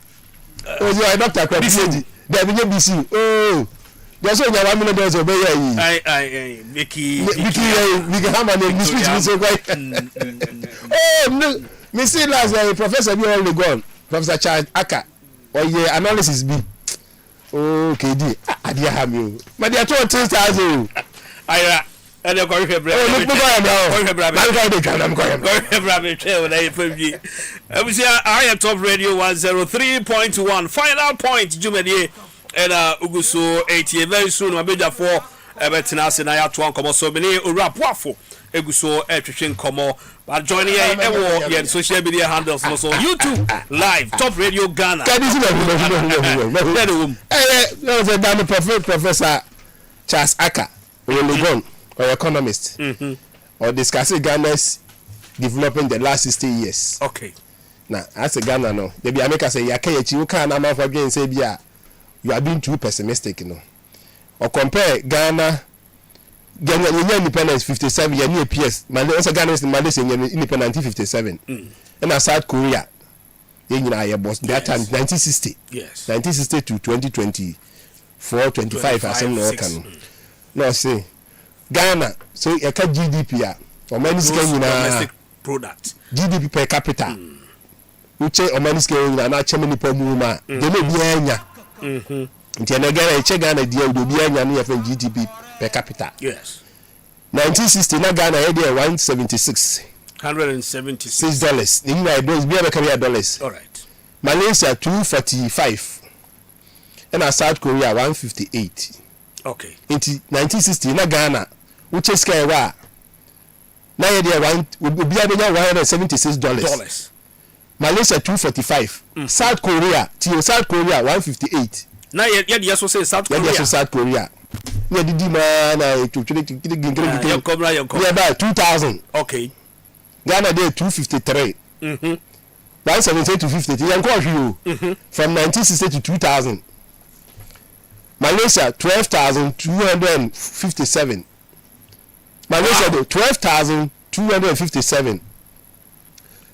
o you doctor kwabisi there be BC there's only 1 minute does obey yi I Vicky hammer the speech so quite no me see last professor be all the gone Professor Charles Aka or ye analysis be okay di adia ha mi o ma dia 20,000 ayra ele ko rehab bra oh look go am now I'm I am Top Radio 103.1 final point Jumedie and uguso 80 very soon my beja for betina se na ya to ankomo so me ni owura boafo eguso etwetwe nkomo but joining ewo your social media handles no so YouTube live Top Radio Ghana Professor Charles Aka Legon or economist or discussing Ghana's development the last 60 years. Okay. Now as a Ghana no they be America say yakaye you can am for again say bia you are being too pessimistic no or compare Ghana independence 57 year near PS Malaysia Ghana is Malaysia independence 57 and South Korea boss that time 1960 yes 1960 to 2024 25 as no can no say Ghana so you can GDP or many domestic product GDP per capita which or many scale na chemini per muma they may be anya Ghana Ghana deal do be anya no for GDP per capita yes 1960 na Ghana had $176 $176 the United States be $1 all right Malaysia 245 and South Korea 158 okay in 1960 na Ghana which is sky wa na had $176 Malaysia 245 South Korea 158 na ye so say South Korea yeah didi ma na you come right yeah about 2000 okay Ghana there 253 178 to 50 you from 1960 to 2000 Malaysia 12,257 Malaysia 12,257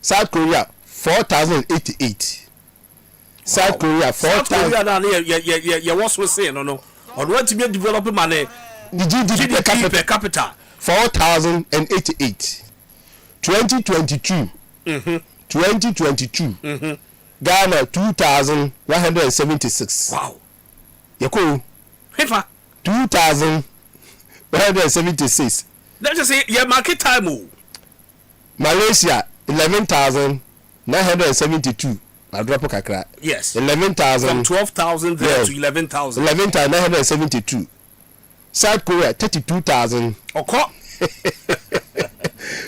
South Korea 4,088 South Korea 4,000 yeah what we say no or what to be developing money the GDP per capita 4,088 2022 Ghana 2,176 wow yako hefa 2,176 let's just say yeah market time Malaysia 11,972 I drop kakra yes 11,000 from 12,000 there to 11,000 11,972 South Korea 32,000 okay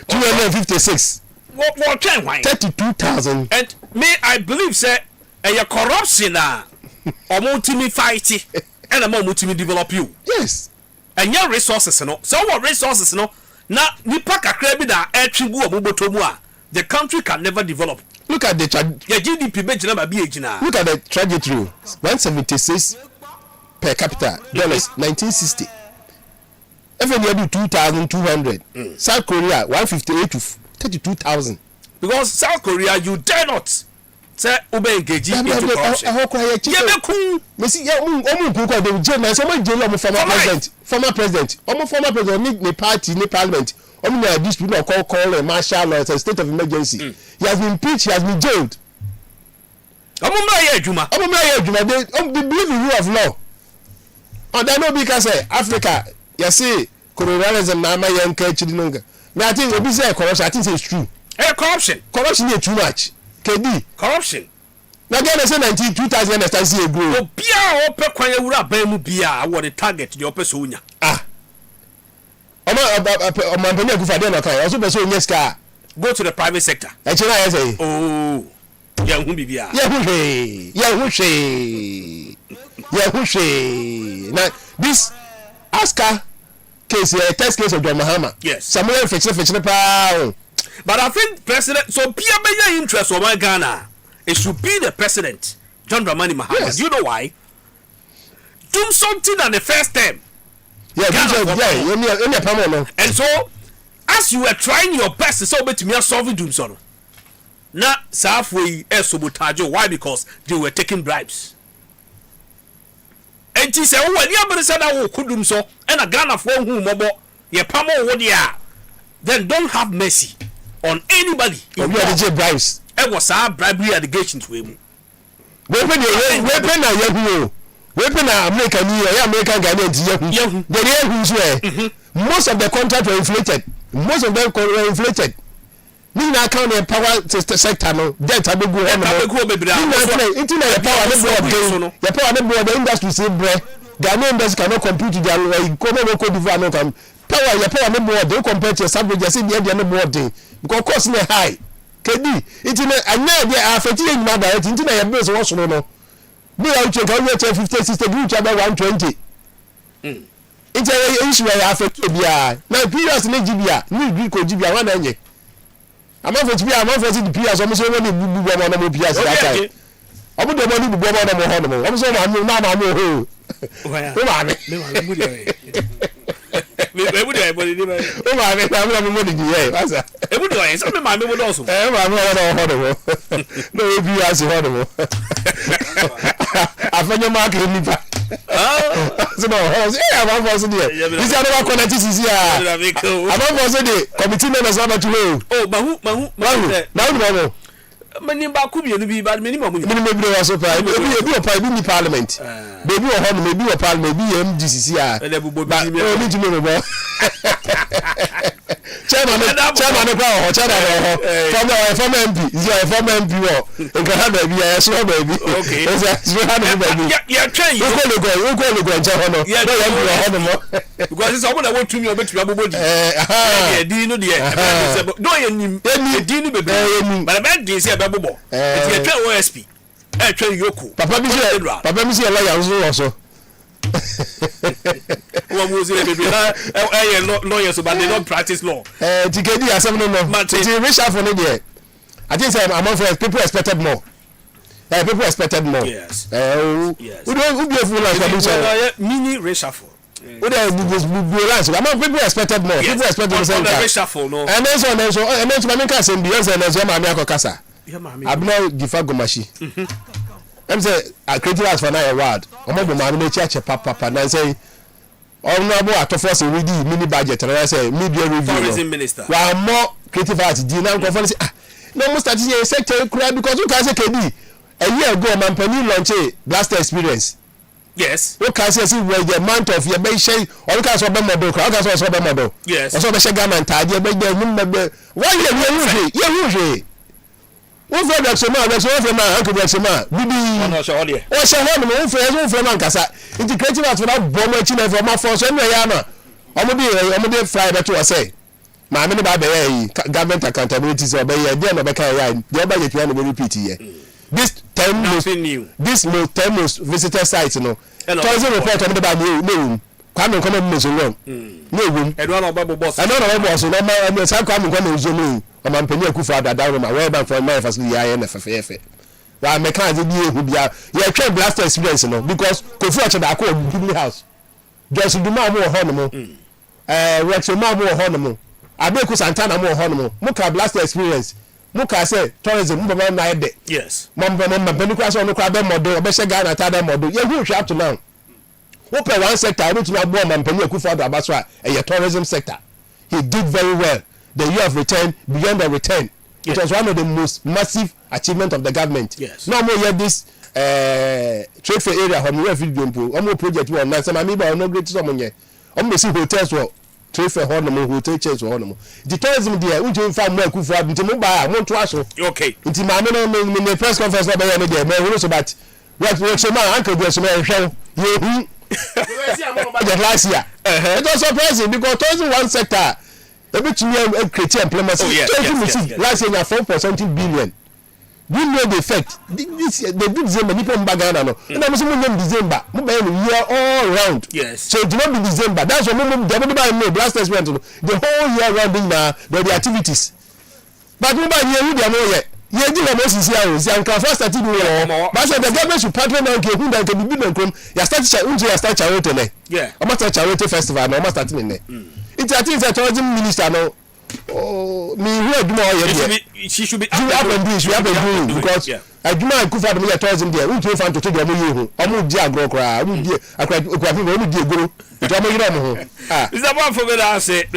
256 what can why 32,000 and me I believe say a corruption omutimi fight and a omutimi develop you yes and your resources no so what resources no na nipa kakra bi da etwigu omobotomu a the country can never develop. Look at the GDP be ba bi ejina. Look at the trajectory 176 per capita dollars 1960 even you do 2,200 South Korea 158 to 32,000 because South Korea you dare not say ube engage into corruption yeah be cool me see yeah omu ko dey jail na so mo jail omo former president ni party ni parliament omo na dispute na call a martial law, it's a state of emergency he has been impeached, he has been jailed omo ma ye adwuma they believe in rule of law and I know because Africa you see colonialism na ma yan ka chidi nunga me I think obi say corruption I think it's true corruption is too much KD corruption na Ghana say 2000 na start see a grow obia ope kwan ewura ban mu bia what the target the ope so unya Oma mpani akufade na kan also be so unya ska go to the private sector e chira ya say oh ya hu bibia ya hu she na this Oscar case test case of John Mahama yes Samuel fetch pa But I think President, so Pierre Benya interest of my Ghana, it should be the president, John Dramani Mahama. Yes. Do you know why? Do something on the first term. Yeah, and so, as you were trying your best to solve it to me, solving doom son. Now, halfway, sabotage. Why? Because they were taking bribes. And she said, "Oh, you better say that could do so." And a Ghana for whom mobile, your pamo what they are. Then don't have mercy on anybody. DJ bribes. It was our bribery allegations with him. Weapon American Ghanaian. Most of the contracts were inflated. Most of them were inflated. Nina account the power sector no debt abegu ho no. Internet power the board the industry say bre. Ghanaian industry cannot compete with their economy Cote d'Ivoire no can. Power the board they compare to subject just say the board dey because cost na high. Kedi internet anya dey affect you ma direct internet your bills was no. Be out check how you 50 60 group chaba 120. Internet issue affect you bia. Na period na gibia, ni gree ko gibia wan anye. I'm not for the PS. I'm saying when you do one of the PS that time. I'm not the money to go on the honor. I'm saying I'm not who. Many Bakubi be bad minimum. Minimum was a parliament. Maybe a home, maybe a parliament, maybe MDCC. Chairman from MP, from MP, and can have baby, I saw baby. Okay, yeah, train you go, because it's all I want to me about your body. Dino, but a man did say about Bobo. It's a OSP. I train Yoku. Papa, Miss also. What was it? Lawyers, but they don't practice law. TKD has some no. I think among people expected more. People expected more. Yes. Yes. Who be a fool like mini reshuffle. People expected more. People expected reshuffle. No. And then my can say Beyonce and then my Mia Kasa. Abno Gifa Gomashi. I'm say I created us for now a word. I'm not the church papa and say honorable atofos ready mini budget and I say media review. Tourism minister. While more creative arts did now conference no most start here sector because you can say KD a year ago man penny launch a blaster experience. Yes. You can say where the amount of your bay shay or can so be model, can so be model. Yes. So the government idea be the why you wọ́n fẹ́ dọ̀sọ̀mọ́ àdọ̀sọ̀mọ́ uncle dọ̀sọ̀mọ́ bíbí ọ̀sẹ̀ wọ́n fẹ́ man kasa nti creative art fúnra bọ́ ọmọ ẹ̀kí náà fẹ́ ọmọ afọ́sọ ẹ̀mí ẹ̀yà náà ọmọdé fry bẹ́ẹ̀ tó ọ̀sẹ̀ maame ní bá bẹ̀rẹ̀ yìí government accountability sọ ọbẹ̀ yẹ díẹ̀ náà ọbẹ̀ ká ẹ̀yà yìí díẹ̀ ọba yẹ kí wọ́n ní repeat yẹ this 10 most visited sites no tourism report ọmọdé bá ní kwame nkọ́mọ́ mi nìṣó wọ́n ní ewu ẹ̀dùn ọba bọ̀ bọ́ọ̀sì ọmọ sáà kwame nkọ́mọ́ nìṣó ní ọmọ mpẹ̀lú ẹ̀kú fún àdàdà ọmọ àwọn ẹ̀bá fún ẹ̀mọ́ ẹ̀fà sí ìyá ayé ẹ̀fẹ̀ fẹ́fẹ́ wà á mẹ́ka àti bí ehu bíi yẹ twẹ́ blaster experience no because kò fún ọ̀kyẹ́ dàkọ́ ọ̀gbìn jubilee house jọ̀sìn dùmọ̀ àmú wọ̀ họ́ ni mo rẹ̀tìmọ̀ àmú wọ̀ họ́ ni mo abẹ́ẹ̀kú santana àmú wọ̀ họ́ ni mo kà blaster experience mo kà sẹ́ tourism mo bẹ̀ náà ẹ̀ dẹ̀ mo mpẹ̀lú kura sẹ́ ọ̀nù kura bẹ́ẹ̀ mọ̀dọ̀ ọ̀bẹ̀ṣẹ̀ Ghana tá bẹ́ẹ̀ mọ̀dọ̀ yẹ hu ìhwẹ́ up to now wọ́n pẹ̀ one sector ọ̀nù tí wọ́n bọ̀ ọmọ mpẹ̀lú ẹ̀kú fún ọ̀dọ̀ àbáṣọ ẹ̀yẹ tourism sector he did very well. The year of return, beyond the return. It was one of the most massive achievements of the government. Yes. No more yet this trade fair area from where we go. Project one. Now some amiiba no great someone here. See hotels or trade fair hall hotel chairs or hall. The tourism there. We do find more good for them. Into Mumbai, want to ask. Okay. Into my the press conference not by there. Me also but what some uncle do some show. You. Last year. It was surprising because tourism one sector. Every 2 years create employment. Last year 4.something billion. We know the effect. This they do December. People Bagana no. And I'm saying December. Year all round. Yes. So it will not be December. That's what everybody know. Blasters went to the whole year round in the activities. but mo ba ye hu dia mo ye ye di na mo sisi a si anka first start bi wo but the government should partner now ke hu dan ke bibi na krom ya start cha unje ya start cha wote ne yeah o ma start cha wote festival na o ma start ne it I think the tourism minister no me who aduma o ye she should be up and do because aduma ku fa do me tourism there who to fan to do mo ye hu o mo di agro kra o mo di akra okra fi o mo di egoro to mo yira mo ho ah is that one for me that say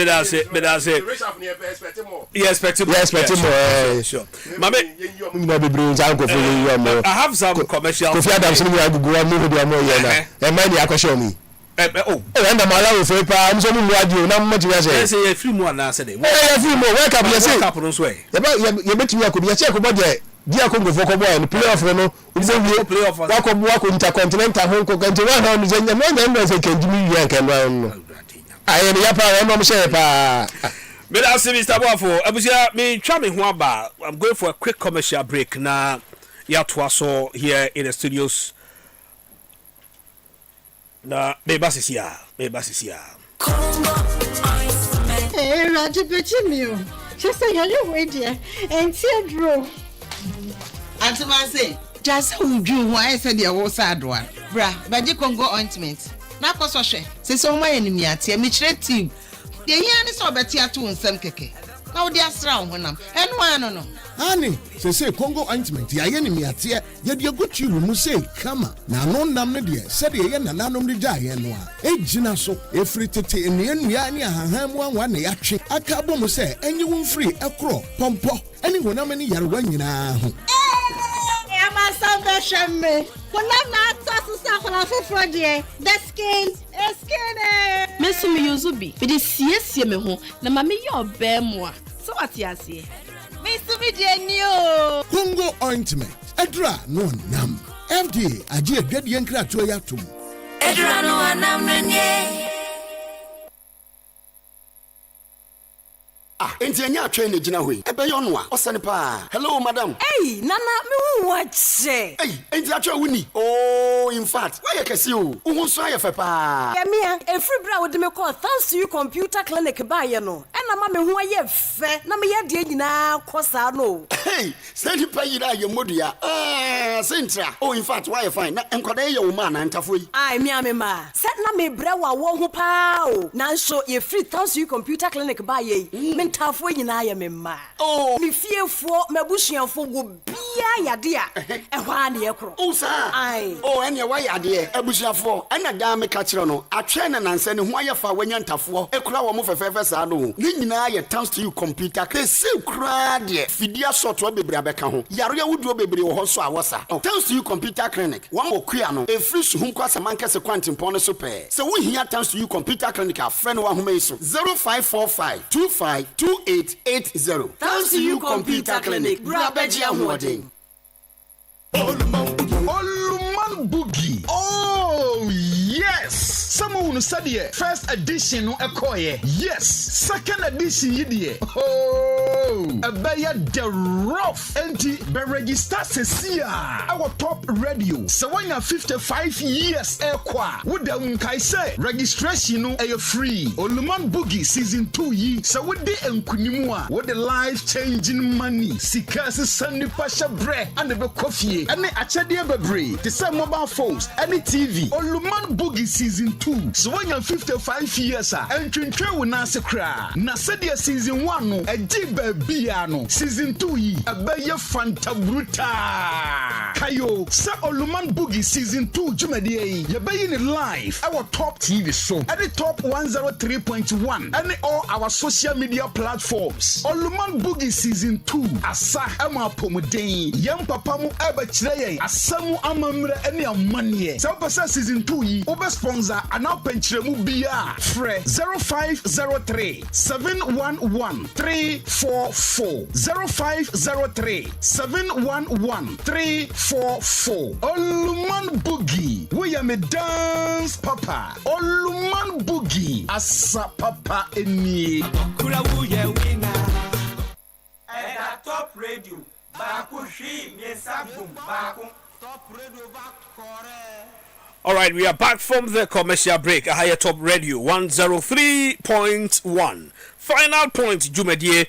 yes expect more sure mama you know be bring zanko for you mo I have some commercial Kofi Adams ni agugu wa mo do mo ye na e ma ni akosho mi and I'm allowed for I'm so radio na mo ti say say free mo na say dey free mo wake up you say wake up no so you bet me akodi ya check bo de dia kongo for kobo and playoff no we playoff wako intercontinental home ko kan wa na no zenya no say kan jimi yan kan no aye ne ya pa no mo share pa me da see Mr. Boafo abusia me twa me ho aba I'm going for a quick commercial break na ya to so here in the studios na beba sisia Raji Pechimio. Just say you're waiting and teardrop. Auntie Manse, just who drew why I said the whole sad one. Bra, Baji Congo ointment. Na kososhe. Say so my enemy at here, team. The yan is over teatu and some keke. Now they are strong when I'm and one no. Honey, say Congo ointment, ya enemy at here, yet you got you must say, come na no nam media, said ye and nanom the giant one. A ginaso, a free tete in the end, ya ham one yachi, a cabo must say, and you won't free a crow, pompo, anyone how many yar when you know. I'm a salvation me. For not to suffer for the skin, Miss me Yuzubi, but it's yes, me home, na mammy your bear more. So what you say? Mr. Midian, Congo ointment, Edra no nam. FDA, I dear get the encra to yatum. Edra no nam. Ah, enti anya atwe na gina hoi. Ebe yo no a, osane pa. Hello madam. Hey, nana me hu wache. Hey, enti atwe wuni. Oh, in fact, why you kesi o? Uhun so ayefe pa. Ya mia, e free bra wo de me call thanks to you computer clinic ba ye no. E na ma me hu ayefe, na me ye de nyina kosa no. Hey, say ni pa yira ye modua. Sentra. Oh, in fact, why you fine? Na enkoda ye wo ma na ntafo yi. Ai mia me ma. Set na me bra wa wo ho pa o. Na so ye free thanks to you computer clinic ba ye. Tafo nyina ya memma me fiefo mabusuafo go bia yade a ehwa na ye kro o sa o ene wa yade abusuafo ena da me ka kire no atwe na nanse ne ho ayefa wanya ntafo ekura wo mo fefefe sa no ni nyina ye thanks to you computer ke se kura de fidia software bebre abeka ho yare wuduo bebre wo ho so awosa thanks to you computer clinic wo okua no e free su hum kwasa mankese kwantimpon no so pe se wo hia thanks to you computer clinic a friend wa homa iso 0545 25 2880. Thanks to you, Computer Clinic. Brabeji Ahuading. Oluman Boogie. Oh, yes. Someone said here, first edition no ekoye. Yes. Second edition yidie. Oh, abaya the rough. Enti be register sesia. Our top radio. So when you're 55 years ekwa. Would unkai say registration no e free. Oluman Boogie season 2 yi. So with the enkunimu with the life changing money. Sikas sandi pasha bre and the coffee. And the achade bebre. The same mobile phones. Any TV. Oluman Boogie season 2. So when you're 55 years and twintwe wo na sekra. Na sadia season 1 no ejiba bia no. Season 2 yi abeye fanta bruta. Kayo sa Oluman Boogie season 2 jumadi yi. Yebeye ni live our top TV show. At the top 103.1 and all our social media platforms. Oluman Boogie season 2 asa ama pomuden. Yam papa mu eba kire yen asamu amamre ene amane. Sa pasa season 2 yi obe sponsor ana penchiremu bia fre 0503 711 344 0503 711 344 Oluman Boogie we am a dance papa Oluman Boogie asa papa eni kura wuye wina eda top radio bakushi mesabum baku top radio bakore. All right, we are back from the commercial break. A higher top radio 103.1. Final point, Jumedie.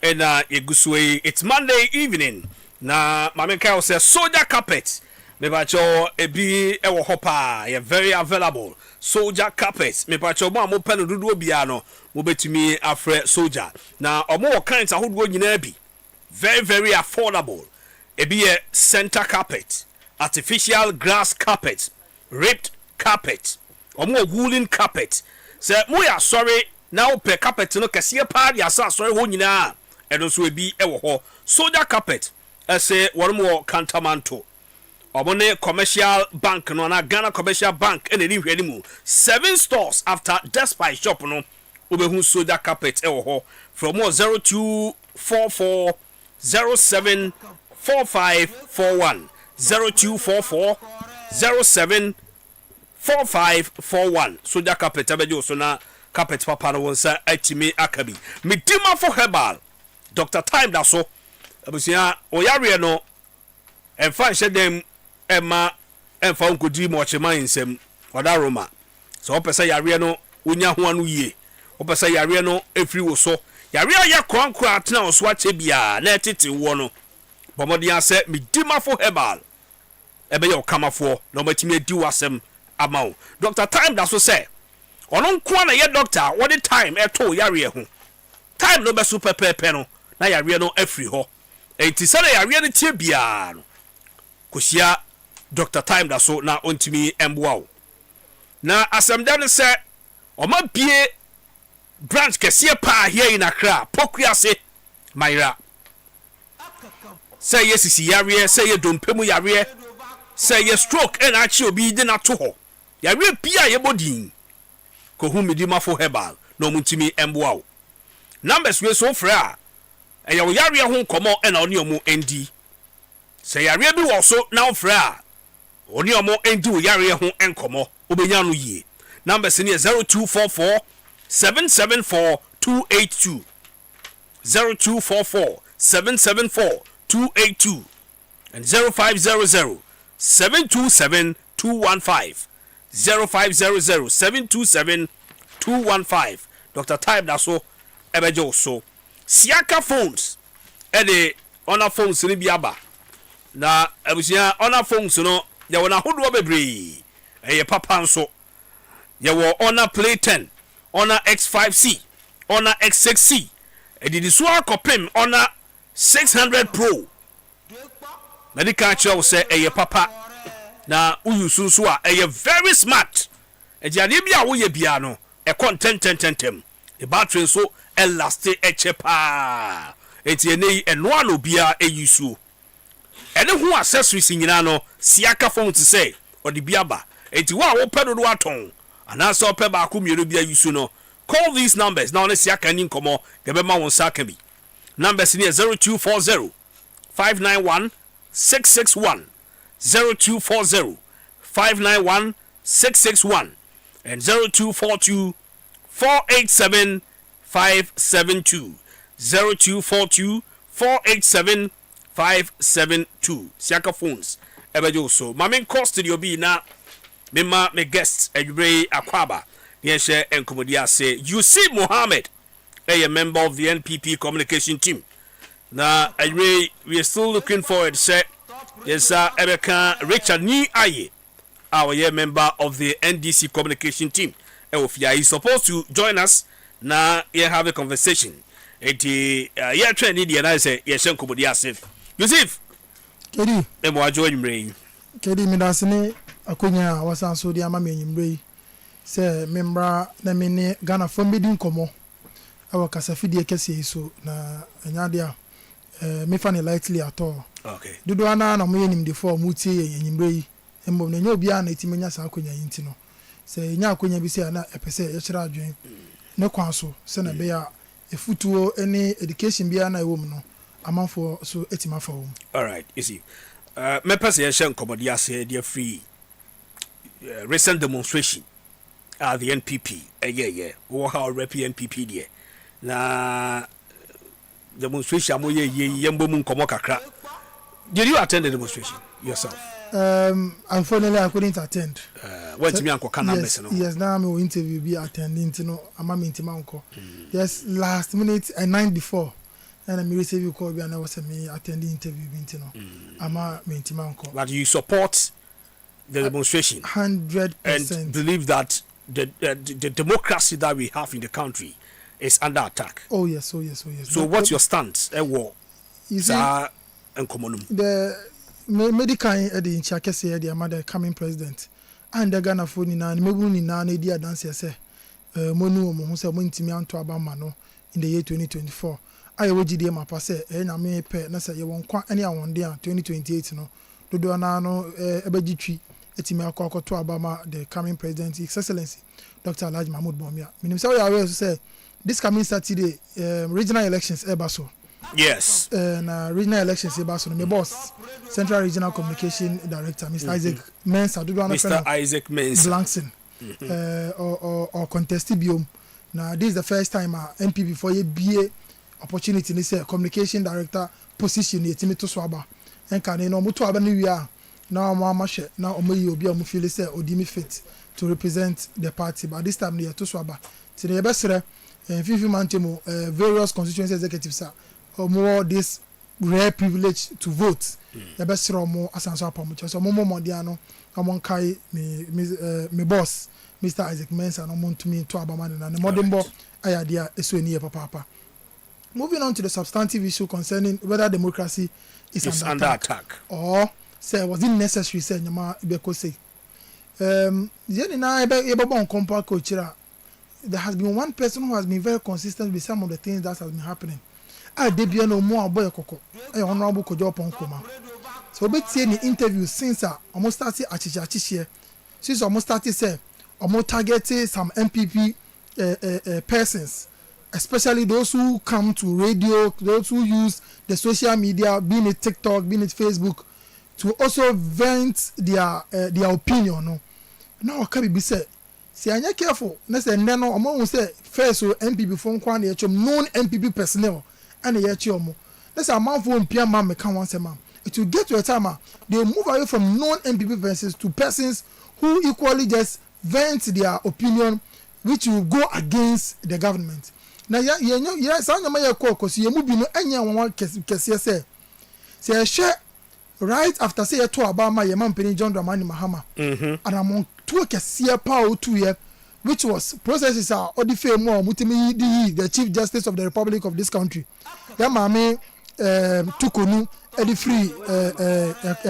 and Yeguswe, it's Monday evening. Na Mamenka says soldier carpet. Mebacho ebi ewo hopa, you're very available. Soldier carpet. Mebacho mo penu dudu biano, mo betumi afre soldier. Na omo kinds of hood nyina bi. Very, very affordable. Ebi a center carpet, artificial grass carpet, ripped carpet, omo woolen carpet. Say mo ya sorry now per carpet no kese pa ya sa sorry ho nyina. Eno so ebi ewo ho. Soldier carpet. Say one more Cantamanto. Obone commercial bank no na Ghana commercial bank ene ni hwani mu 7 stores after despite shop no obehu soldier carpet e wo ho from 0244 07 4541 0244 07 4541 soldier carpet abejo so na carpet papa no wonsa atimi akabi medima for herbal Dr. Time da so abusia oyare no emfa nhye dem ema emfa nkodi mo chema nsem wada roma so opese yare no onya ho anu yie opese yare no efri wo so yare ya krankra atena oso ache bia na etete wo no bomodi ase midimafo herbal ebe ye okamafo na omatimi adi wasem amawo Dr. Time da so say ono nko na ye doctor what the time eto yare ho time no be super pepe no na yare no efri ho enti sare yare no tie bia no kusia Dr. Time da so na ontimi emboa na asemda ne se oma bie branch kese pa here in Accra pokuase Maira say yes isi yare say ye dompemu yare say ye stroke and achi obi de na to ho yare bia ye bodin ko hu midimafo herbal no ontimi emboa numbers we so fra e ya yare ho komo e na oni omo endi say yare bi wo so na fra oni omo endi wo yare ho enkomo obenya no yie numbers ni 0244 774 282 0244 774 282 and 0500 727 215 0500 727 215 Dr. Time da so ebejo so Siaka phones ede ona phones ni biaba na abusia ona phones no ya wona hodo bebre eye papa nso ya wo ona play 10 ona X5C ona X6C edidi so akopem ona 600 Pro medical chow say eye papa na uyusu so a eye very smart ejade bia wo ye bia no e content e battery so elastic echepa etienei enoa no bia eyusu ene ho accessories nyina no Siaka phone to say odi biaba enti wa wo pedo do aton ana so pe ba ko miero bia yusu no call these numbers now on Siaka ni nkomo de be ma won saka bi numbers ni 0240 591 661 0240 591 661 and 0242 487 572 0242 487 572 Siaka phones ebejo so mamen cost studio bi na me guest Edwray Akwaba yeshe enkomodia say you see Mohammed a member of the NPP communication team na Edwray we are still looking forward say yes Ebeka Richard Ni Aye our member of the NDC communication team Efia is supposed to join us na we have a conversation eti yeah trend ni na say yeshe enkomodia say Yusuf Kedi emo ajo nyimre Kedi midasene akonya wasan so di ama me nyimre se membra na me ne Ghana from bidin komo awa kasafidi kese so na anyade a me fa ne lightly at all okay dudu ana na mo yenim de for mu tie nyimre embo na nya obi a na etimenya sa akonya yinti no se nya akonya bi se na epese ye kira adwen ne kwan so se na be ya efutuo any education bi ana ewom no amanfo so etima fa wom. All right, you see me pese ye shen komodia say they free recent demonstration at the NPP yeah wo how rep NPP there na demonstration mo ye yembo mu komo kakra. Did you attend the demonstration yourself? Unfortunately I couldn't attend. What me anko kana mess no? Yes, now me interview be attending to no ama me intima anko. Yes, last minute and night before and me receive call bi and I was me attending interview bi no ama me ntima nko. But you support the demonstration 100% and believe that the democracy that we have in the country is under attack. Oh yes. So what's your stance? War. You see, the medical the Nchakese the amada coming president and the Ghana for ni na mebu ni na na dia dance say monu mo hu say mo ntimi anto abama no in the year 2024 aye wogide mapa say na me pe na say ye won kwa ene awonde a 2028 no dodo na no ebegitwi etimi akokoto abama the coming president his excellency Dr. Alhaji Mahmoud Bawumia minim say we are say this coming Saturday regional elections ebaso. Yes. Regional elections ebaso my boss Central Regional Communication Director Mr. Isaac Mensah dodo na Mr. Isaac Mensah Blankson or contested biom. Now this is the first time NPP for a BA opportunity ni say communication director position ye timi to so aba enka ne no moto aba ni wi a na o ma hwe na o ma yi obi a mo feel say odimi fit to represent the party, but this time ye to so aba ti ne besere fifi mantemo various constituency executives are more this rare privilege to vote ye besere mo asanso apamu so mo dia no amon kai me boss Mr. Isaac Mensah no montumi to aba man na ne modembo ayadia eso eni papa. Moving on to the substantive issue concerning whether democracy is under attack or say was it necessary say nyama ibeko say yeni na ebe bon compa coachira. There has been one person who has been very consistent with some of the things that has been happening. Debia no more boy koko honorable Kojo Ponkoma. So betie ni interview since almost started achiche since almost started say almost targeted some MPP persons, especially those who come to radio, those who use the social media, being it TikTok, being it Facebook, to also vent their opinion. No, now can be said. See, I'm careful. Let's say no. I'm say first so MPP phone kwan the known MPP personnel and the yachiomo. Let's say a man for MPP man me can once a man. It will get to a time they move away from known MPP persons to persons who equally just vent their opinion, which will go against the government. Now, yeah, some of my cause you move no any one say share right after say to Obama, your man Penny John Dramani Mahama, and among two Cassia Power 2 year, which was processes are or the fame more Mutimi, the Chief Justice of the Republic of this country. Yamame Tukunu, Eddie Free,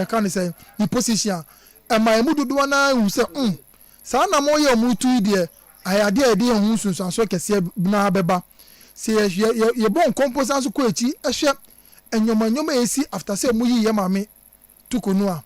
I can't say, the position, and my Mudu Duana who say, Sana moyo mutu ide ayade ede hu sunsun so kese na beba se ye bon composer so ko echi ehwe enyoma esi after say muyi ye mame tukunu a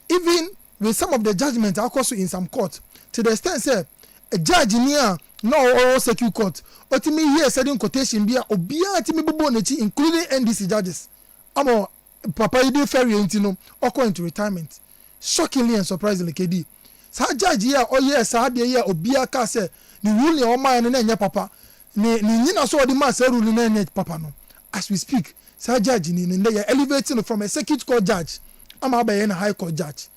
even with some of the judgment akoso in some court to the extent say a judge near no or secure court otimi here certain quotation bia obia timi bobo nechi including NDC judges amo papa ide ferry entino oko into retirement shockingly and surprisingly KD sa judge here oh yes sa de here obia ka say ni rule o man na nya papa ni nyina so the man say rule na nya papa no as we speak sa judge ni they elevating from a circuit court judge am abaye na high court judge.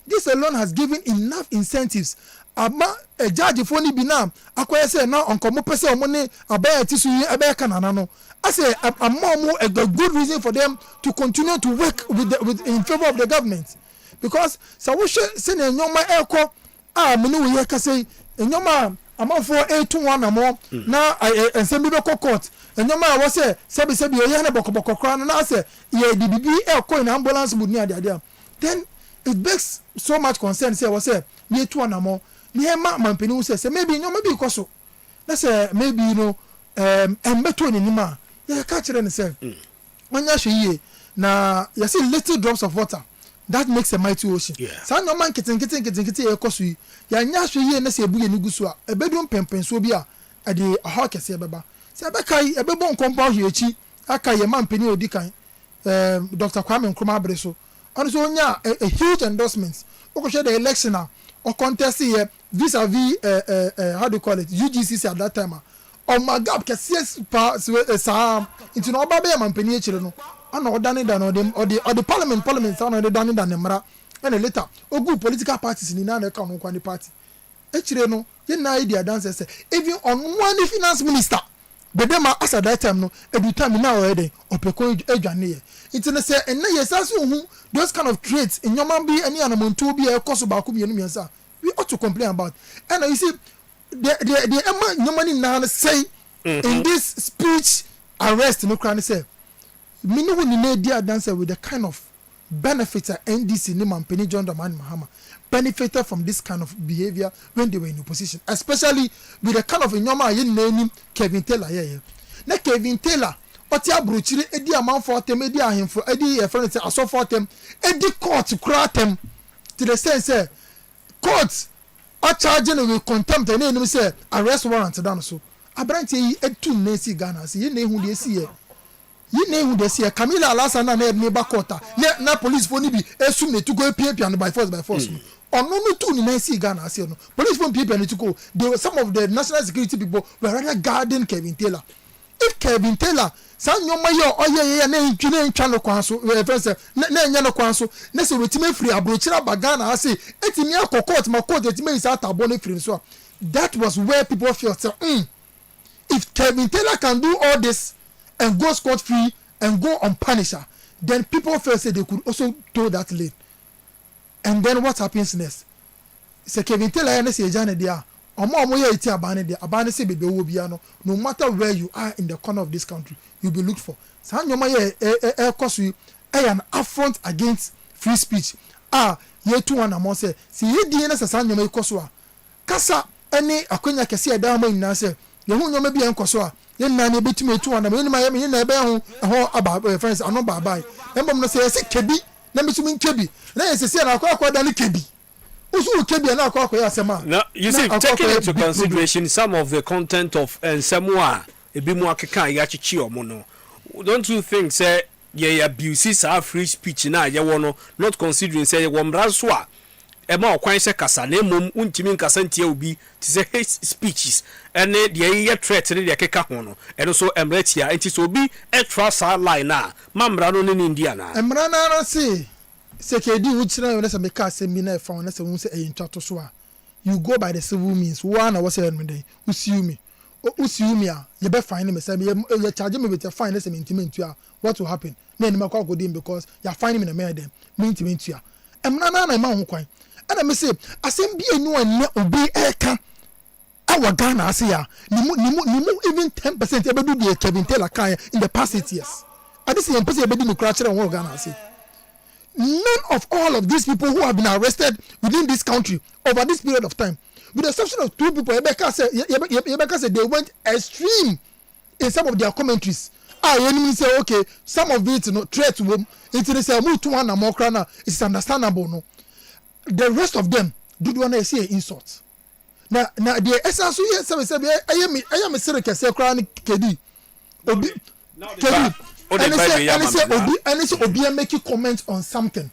This alone has given enough incentives ama a judge for ni bi na akoye say na onkomo pese omo ne abaye tisu abaye kanana no I say a good reason for them to continue to work with in favor of the government. Because so we should send a nyoma eko menu we ka say nyoma amafo 821 amo na ensem bi be court nyoma we say sebi ye na bokoboko kra na say ye dibibi eko in ambulance mud ni ade then it begs so much concern say we say ye 21 amo ni ma mampeni we say maybe nyoma bi koso na say maybe you know embeto ni nima ye ka kire ni say manya hwe na you see little drops of water that makes a mighty ocean. Sa no man kitten e koso yi ya nya hwe na se ebuye ni gusu a ebedum pempen so bi a ade aha kese beba se bekai ebebon kompa hwe echi aka ye man peni odikan Dr. Kwame Nkrumah Abreso on so nya a huge endorsement o ko share the election or contest here vis-a-vis how do you call it UGCC at that time on my gap kese pa sa into no ba be man peni e chire no ana odane dan or the parliament sana dey done dan mra and later ogu political parties ni na ka no kwani party e chire no ye na idea dance say even on one finance minister bedema as at that time no every time now already opeko adwane it na say and yes as who those kind of traits in your man be any anamonto be a cause ba ku bienu miensa we ought to complain about. And you see the emma no money now say in this speech arrest no crane say me no ni na dia dancer with the kind of benefits that NDC ni Mampeni John Dramani Mahama benefited from this kind of behavior when they were in opposition, especially with the kind of inyoma yin name Kevin Taylor here. Na Kevin Taylor oti abruchiri edi amount for them edi ahemfo edi friends aso for them edi court kura them to the sense court are charging with contempt and then say arrest warrant down so abranti yi etu nesi Ghana see na hu dey see yi na hu dey see Camila Alasa na neighbor court na police for ni bi esum ne to go pia no by force ono no tu ni nesi Ghana see no police for pia to go they some of the national security people were rather guarding Kevin Taylor. If Kevin Taylor san nyoma yo oye na ntwene ntwa no kwan so friends na nya no kwan so na se wetime free abrochira bagana ase etimi akokot ma court etime isa tabo no free so that was where people felt say if Kevin Taylor can do all this and go scot free and go unpunished, then people felt say they could also do that late. And then what happens next? Say Kevin Taylor na say jane dia omo ye iti abane dia abane say bebe wo bia no matter where you are in the corner of this country you'll be looked for. San nyoma ye cause an affront against free speech. Ye tu one among say ye di na san nyoma cause wa kasa any akonya kese da ma nyina say ye hu nyoma bia nkoso a ye nna na betumi tu one ma ye na ebe ho aba friends ano bye embom no say se kebi na betumi kebi na ye se na akwa da ni kebi. Now, you see, taking into consideration some of the content of Samoa, don't you think, say, ye abuses our free speech now, not considering, say, Wambraswa, Emma, quite say, Casanem, Untimin Casantia will be to say hate speeches, and the year threat to the Kekahono, and also Emretia, and it will be a trust our line now, Mambrano in Indiana. Emrana, see. Sekedi uchina yonesa meka semina fa onesa won say entwato so a you go by the civil means one was say me usiumi a you be fine me say you charge me with a fine say intimate a what will happen na ni makwa godin because you fine me na me dem me intimate a emna na ma ho kwan ana me say asem bi enu ane obi eka awa Ghana ase ya ni mu even 10% ebedu be Kevin Taylor kan in the past 8 years ade say empese ebedu no kra kire won Ghana ase. None of all of these people who have been arrested within this country over this period of time, with the exception of 2 people, Rebecca said they went extreme in some of their commentaries. You say, okay, some of it, threat to them, it say, move to one and more crana, it's understandable, no. The rest of them, do you want to say insults? Now, the essence of I am a serious crying, Kedi. And say Obi make you comment on something.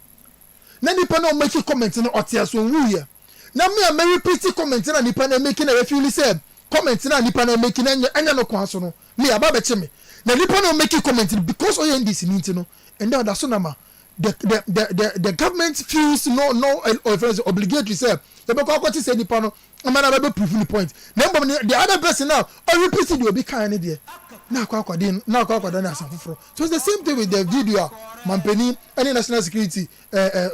Na nipa na make you comment na otia so wu here. Na me a very pretty comment na nipa na make na refuse say comment na nipa na make na anya no kwan so no. Me aba be che me. Na nipa na make you comment because oye ndisi ninti no. And then that's so na ma the government feels no obligatory say the because say nipa no amana be prove the point. Na the other person now or repeat the obi kan ne there. So it's the same thing with the video Mampeni any national security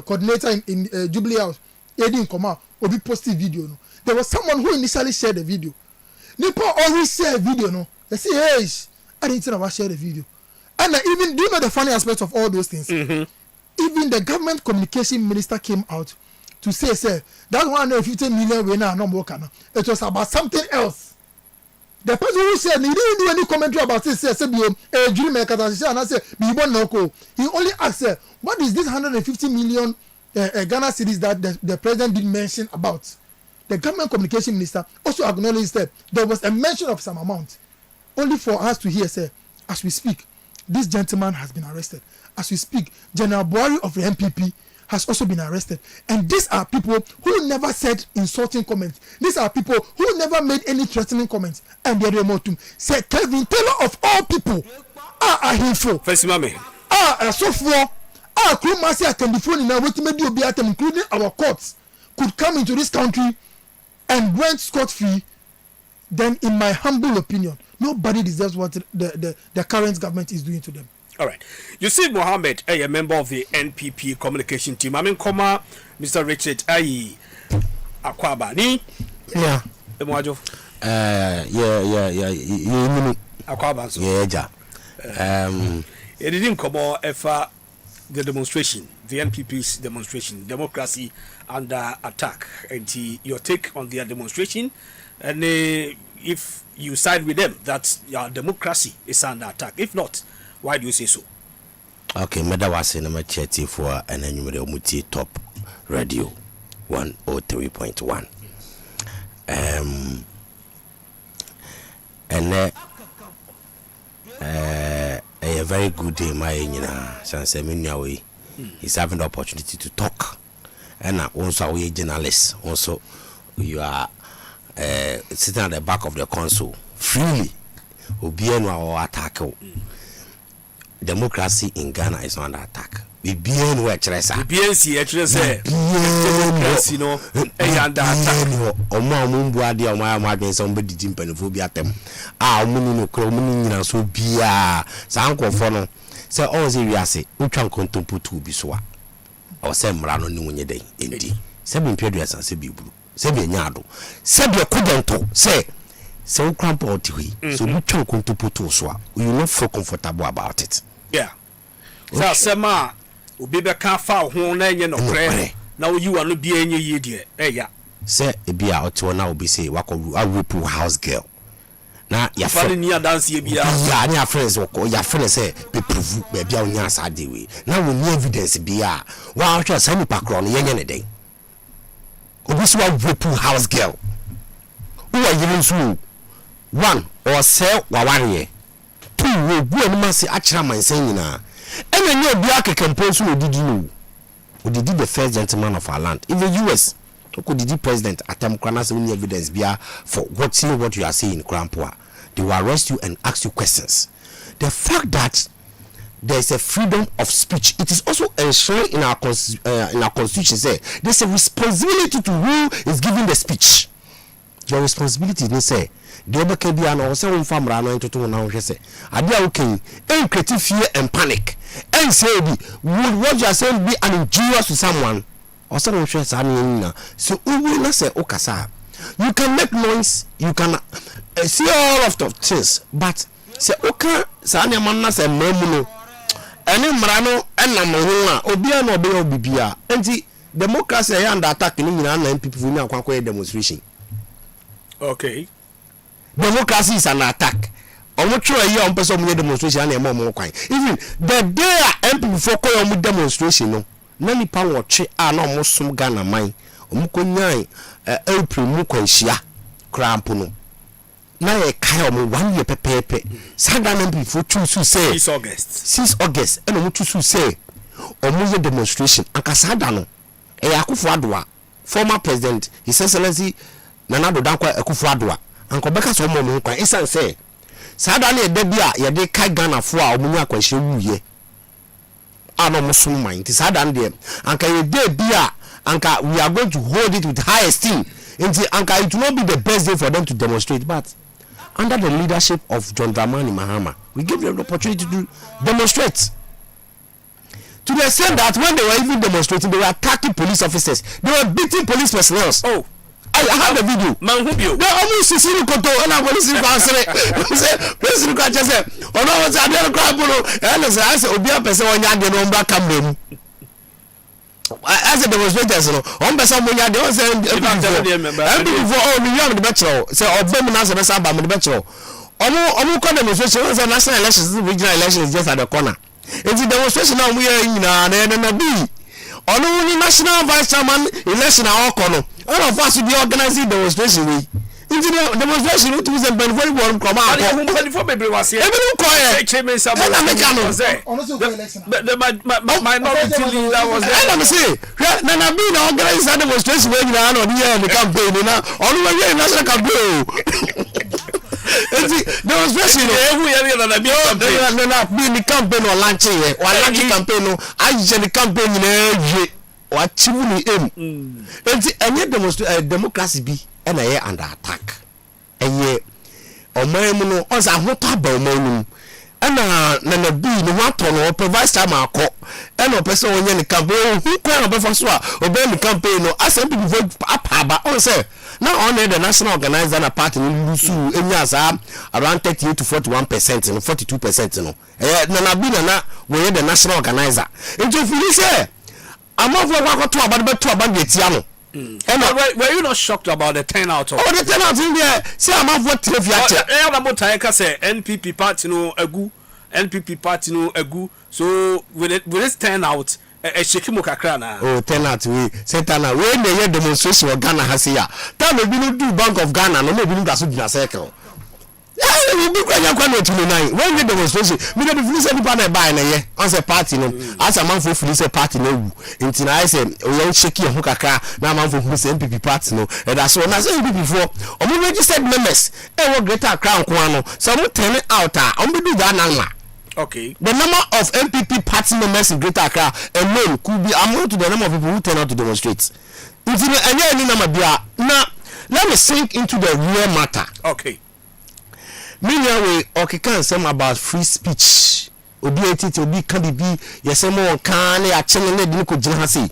coordinator in Jubilee House Edin Koma Obi posted video no. There was someone who initially shared the video. Nipa always share video no. They say hey I didn't know share the video. And even do you know the funny aspect of all those things? Even the government communication minister came out to say that 150 million we now no more can. It was about something else. The person who said he didn't do any commentary about it said he only asked what is this 150 million Ghana cedis that the president did mention about. The government communication minister also acknowledged that there was a mention of some amount, only for us to hear say as we speak this gentleman has been arrested. As we speak, General Buhari of the MPP has also been arrested. And these are people who never said insulting comments. These are people who never made any threatening comments. And they are remote. Say Kevin Taylor of all people are hateful. So for Krumasi Akandifoni now what made you be at them, including our courts, could come into this country and went scot-free. then in my humble opinion, nobody deserves what the current government is doing to them. All right. You see, Mohammed, a member of the NPP communication team. I mean, Mr. Richard Ayi Akwaba. Ni? Yeah. Emwajo. Yeah. Akwaba. So. Yeah. It didn't come on ever the demonstration, the NPP's demonstration, democracy under attack. And your take on their demonstration, and if you side with them, that your democracy is under attack. If not, why do you say so? Okay, Meda was in a chatty for an annual Muti Top Radio 103.1. And a very good day, my Sanseminiawe. He's having the opportunity to talk. And also, we journalists, also, you are sitting at the back of the console freely. Obienwa or attack. Democracy in Ghana is under attack. Democracy no under attack. Omo mumbu ade omo amadwen somebody dimpanifo bi atem. Omuni no kro omuni nyina so bia. Sankofo no say all say wiase utwa nkontomputu bi so a. O say mra no ni wonye den enti. Se bi mpiedu asanse bi buru. Se bi nyaado. Se bi kodento say so cramp out hui. So utwa nkontomputu so a. You not feel comfortable about it. Yeah. So sema obi be ka fa ho na enye no kre na you anu bi enye ye de ya say e bia oto na obi say wakoru awopu house girl na ya fa ni dance ye bia ya ni friends wako ya friends say be prove be bia onya asade we na we ni evidence bia wa hwa say ni pakro no yenye ne den obi so awopu house girl who are you so one or say waware two we bu anuma say akira mansan nyina and then you be a composer who did the first gentleman of our land in the US. Who did the president attempt to any evidence for what you are saying in Krampua? They will arrest you and ask you questions. The fact that there is a freedom of speech, it is also enshrined in our constitution. Say there's a responsibility to who is giving the speech. Your responsibility, they say. The other can be an also from Rano to now. Say, I do okay, and create fear and panic, and say, would what you are saying be an injurious to someone or someone shares? So, we will not say, Okasa. You can make noise, you can see all of the things, but say, okay, Sanya Manas and Memuno, and then Marano and Namahuna, Obiano Bibia, and the democracy and attacking and people who now conquer demonstration. Okay. Democracy is an attack. Almost a year on person demonstration and more kind. Even the day MP for call demonstration, no, many power che are no most some Ghana mine. Omukonyan April Mukonshia Crampuno. Now a Kyle 1 year pepe. Sagan MP for choose say 6 August. 6 August, and Omuchu say Omuye demonstration. Ankasadano, a Akufo-Addo, former president, His Excellency Nana Dankwa Akufo-Addo. Uncle Becca so more kwa isan say sadane de bia ye de kai Ghana fo a omunya akwahye wuye ano musom man ti sadane de anka ye de bia anka we are going to hold it with high esteem until anka it will not be the best day for them to demonstrate, but under the leadership of John Dramani Mahama we give them the opportunity to demonstrate to the extent that when they were even demonstrating they were attacking police officers, they were beating police personnel. Oh, I have the video. Man, who you? They almost see you koto and I want to see answer. Say, president can just say, "Oh no, what's that? Crap, no." And I say, "Obi a person on your no back camera." As a demonstrators, no, on person on your don't say, "I'm before all the young bachelor." Say, "Obama na say say about the bachelor." Omo come demonstration. Say national elections, regional elections just at the corner. It's the demonstration now we are in na be. Only national vice chairman election are all corner. All of us will be organizing demonstration. Into the demonstration, it was a very well come out. Before baby was here. Chairman the minority leader was there. Let me say, Nana being organized a demonstration when you are on the campaign. Only national campaign. Demonstration the campaign or launching campaign. I just the campaign what chimney aim. And democracy be and I under attack. eye oman mu no onza hoto aba oman mu ana na bi no wato no provide time akọ ena opese onye ni campaign hu kwa no befa so a obe ni campaign no asem people vote apaba on say na on the national organizer na party no lusu enya sa around 38 to 41% no 42% no na bi na we the national organizer into feel say amafo kwa to abade beto abade etia no. Were you not shocked about the turnout of? Oh, the turnout in there. See, I'm not voting for you. I'm about to say NPP party no agu, NPP party no agu. So with this turnout, a shaky mukakra na. Oh, turnout we. Say turnout. We may demonstration of Ghana has here. Tell me, we don't do Bank of Ghana. No, maybe we don't do a circle. Yeah, we do when we demonstration, we don't finish any partner by na as a party no. As a man for finish a party no. Until I say we shaky mukakra. Na man for finish NPP party no. And that's what I said before. We registered members. We greater crown kwano. So we turn it out. We do that now. Okay. The number of MPP party members in Greater Accra alone could be among to the number of people who turn out to demonstrate. Any number now, let me sink into the real matter. Okay. Meanwhile, okay, can say about free speech. Obi etiti obi can be yesemo kan ya channel ne ko jina say.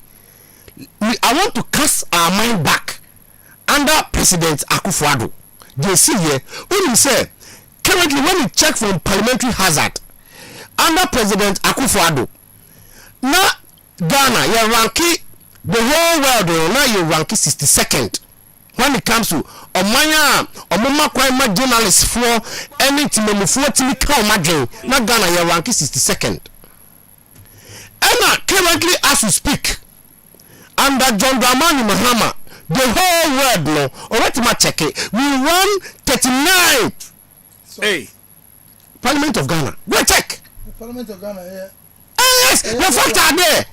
I want to cast our mind back under President Akufo-Addo. They see here when he say currently when you check from parliamentary hazard under President Akufo-Addo, now Ghana you rank the whole world now you rank 62nd when it comes to omanya omoma kwai journalists for anything me for timi ka omadwen na Ghana you rank 62nd. And currently as we speak under John Dramani Mahama the whole world no already ma check it we run 39. Hey, Parliament of Ghana. Go check. The Parliament of Ghana, yeah. Yes, the facts are there.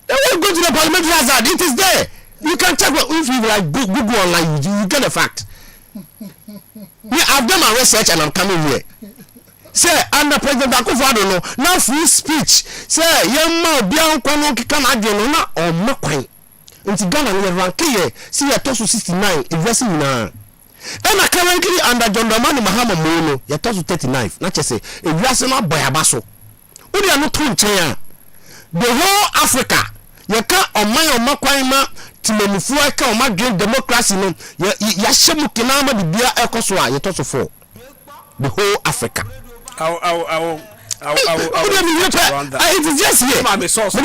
They will go to the parliamentary hazard. It is there. You can check if you like Google online. You get the fact. Me, I've done my research and I'm coming here. Say under President Akufo-Addo now free speech. Say yemma obian kwano kika na adwe na o makwan. Nti Ghana no rank here. See you to 69 investing na. And currently under John Dramani Mahama Mono, you toss 39. Not just say a rational boy abaso. We are not too the whole Africa. You can't on my makwaima to Memufuaka or my dream democracy. No, Yashamu Kinama the Bia Ekoswa, you toss 4. The whole Africa. It is just here. I'm source.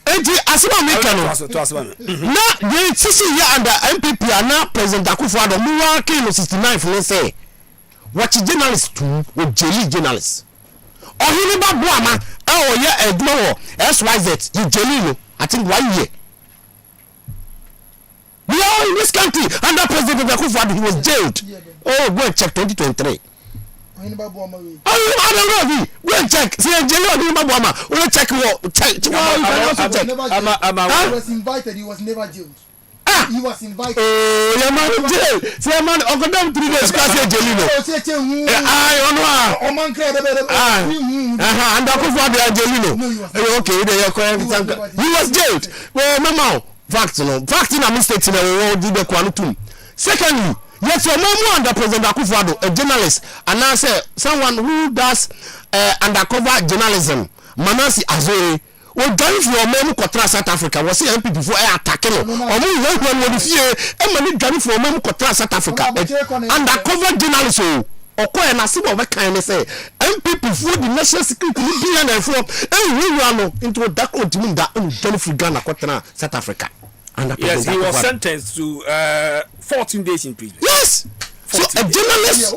Enti asema meka no na ye sisi ya under MPP na President Akufo-Addo mu wa ke no 69 ne say watch journalist too o jeli journalist ohini ba bo ama e o ye edmo wo SYZ you jeli no I think 1 year we are in this country under President Akufo-Addo he was jailed. Oh, go and check 2023. I don't know. Go and check. See, Jelly Mabama. We check. He was invited. He was never jailed. He was invited. Oh, your man in jail. See, man, Uncle Dom 3 days. Jelly. And Akufo-Addo Jelly. Okay, they are correct. He was jailed. Well, Mama, fact, no mistakes in the world. Did the quantum. Secondly. Yes, your mom under President Akufo-Addo, a journalist, and I say someone who does undercover journalism, Manasi Azore, will join for your mom contra South Africa. Was he MP before attacking him? Or we went when we fear and money join for your mom contra South Africa. Undercover journalist, or call an assume of a kind of say, MP before the national security billion and for and we run into a dark old team that join for Ghana contra South Africa. Yes, he was sentenced to 14 days in prison. Yes. So a journalist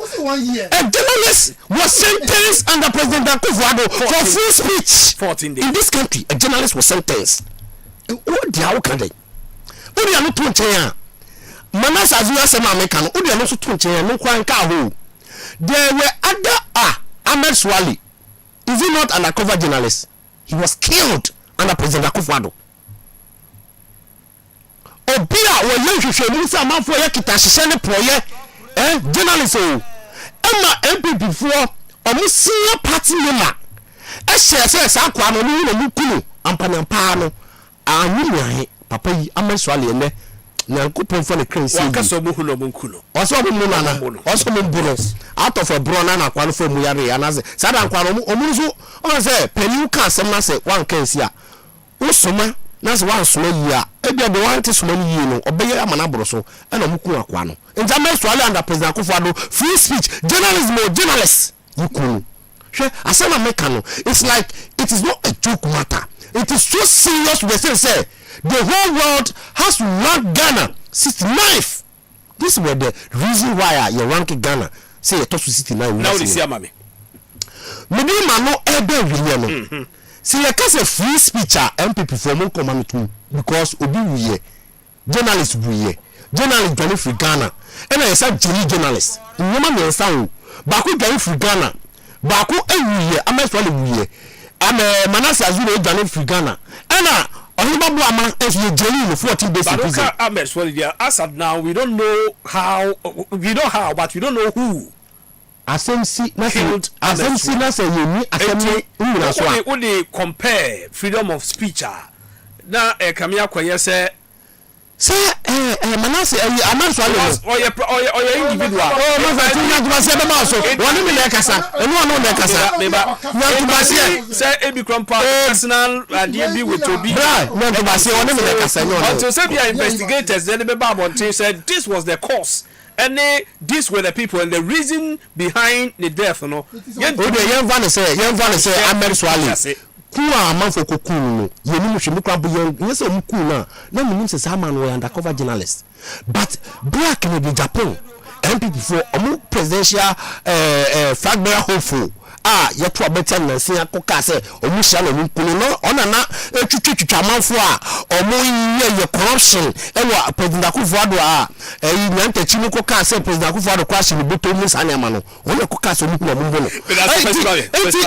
was sentenced under President Akufo-Addo for free speech. 14 days. In this country, a journalist was sentenced. What the hell can they? Who they are not to change? Manas as you are saying, American. Who they are not to change? No one can. There were other Ahmed Swali. Is he not an undercover journalist? He was killed under President Akufo-Addo. Obia we yenhwehwe mu sa manfo ye kita hye ne proye journalist o ama MPP for omo senior party member ehye sa kwa no mu kunu ampanampa no anwuahe papa yi ameswale ne nyankopɔn fa ne kran sɛ wakasa mu hu no mu nkuno ɔsɛ ɔmo mu nana ɔsɛ ɔmo buro out of a bro na kwa no fa mu yare anase saa da kwa no ɔmo nso ɔmo sɛ pani ka asɛm na sɛ wan kan si a wosoma na sɛ wan soma yi a ebia de wan te soma no yi no ɔbɛyɛ amana boro so ɛna ɔmo ku akwa no nta mɛ so ale under president Akufo-Addo free speech journalism or journalists you ku hwɛ asɛm na meka no it's like it is not a joke matter. It is so serious to the sense say the whole world has to rank Ghana 69th. This was the reason why you rank Ghana say you talk to 69. Now they see amame. Maybe man no ebe really no. See you can say free speech MPP for mon command to because obi wiye journalist wiye journalist journey free Ghana and I say journalist. Nyoma me nsa o. Ba ko journey free Ghana. Ba ko ewiye ameswa le wiye. Manase Azure Ghana free Ghana. Ena Ohibabu ama if you jelly in 14 days in prison. As of now, we don't know how, but we don't know who. Asemsi na say yemi asemi nwura so a. When they compare freedom of speech na Kamia Kwaye say Manase amanso ale oye individual manase tunya tubase be ma so woni me le kasa enu ono le kasa meba nya tubase say ebi krompa personal adie bi with obi nya tubase woni me le kasa nya ono until say the investigators then be babonte said this was the cause and these were the people and the reason behind the death no yen van say amanso ale kuwa amanfo kokun no yenu hwe mukra bo yese omukun na munim se sama no undercover journalist but black in the Japan MPP for presidential flag bearer hopeful yeto abeta nansi akoka se omuhia na munkunu no ona na twitwitwa amanfo ye corruption ewa president Akufo-Addo nyantachi mu koka se president Akufo-Addo crash ni boto mu sane ama no ona koka se omukunu ombo no.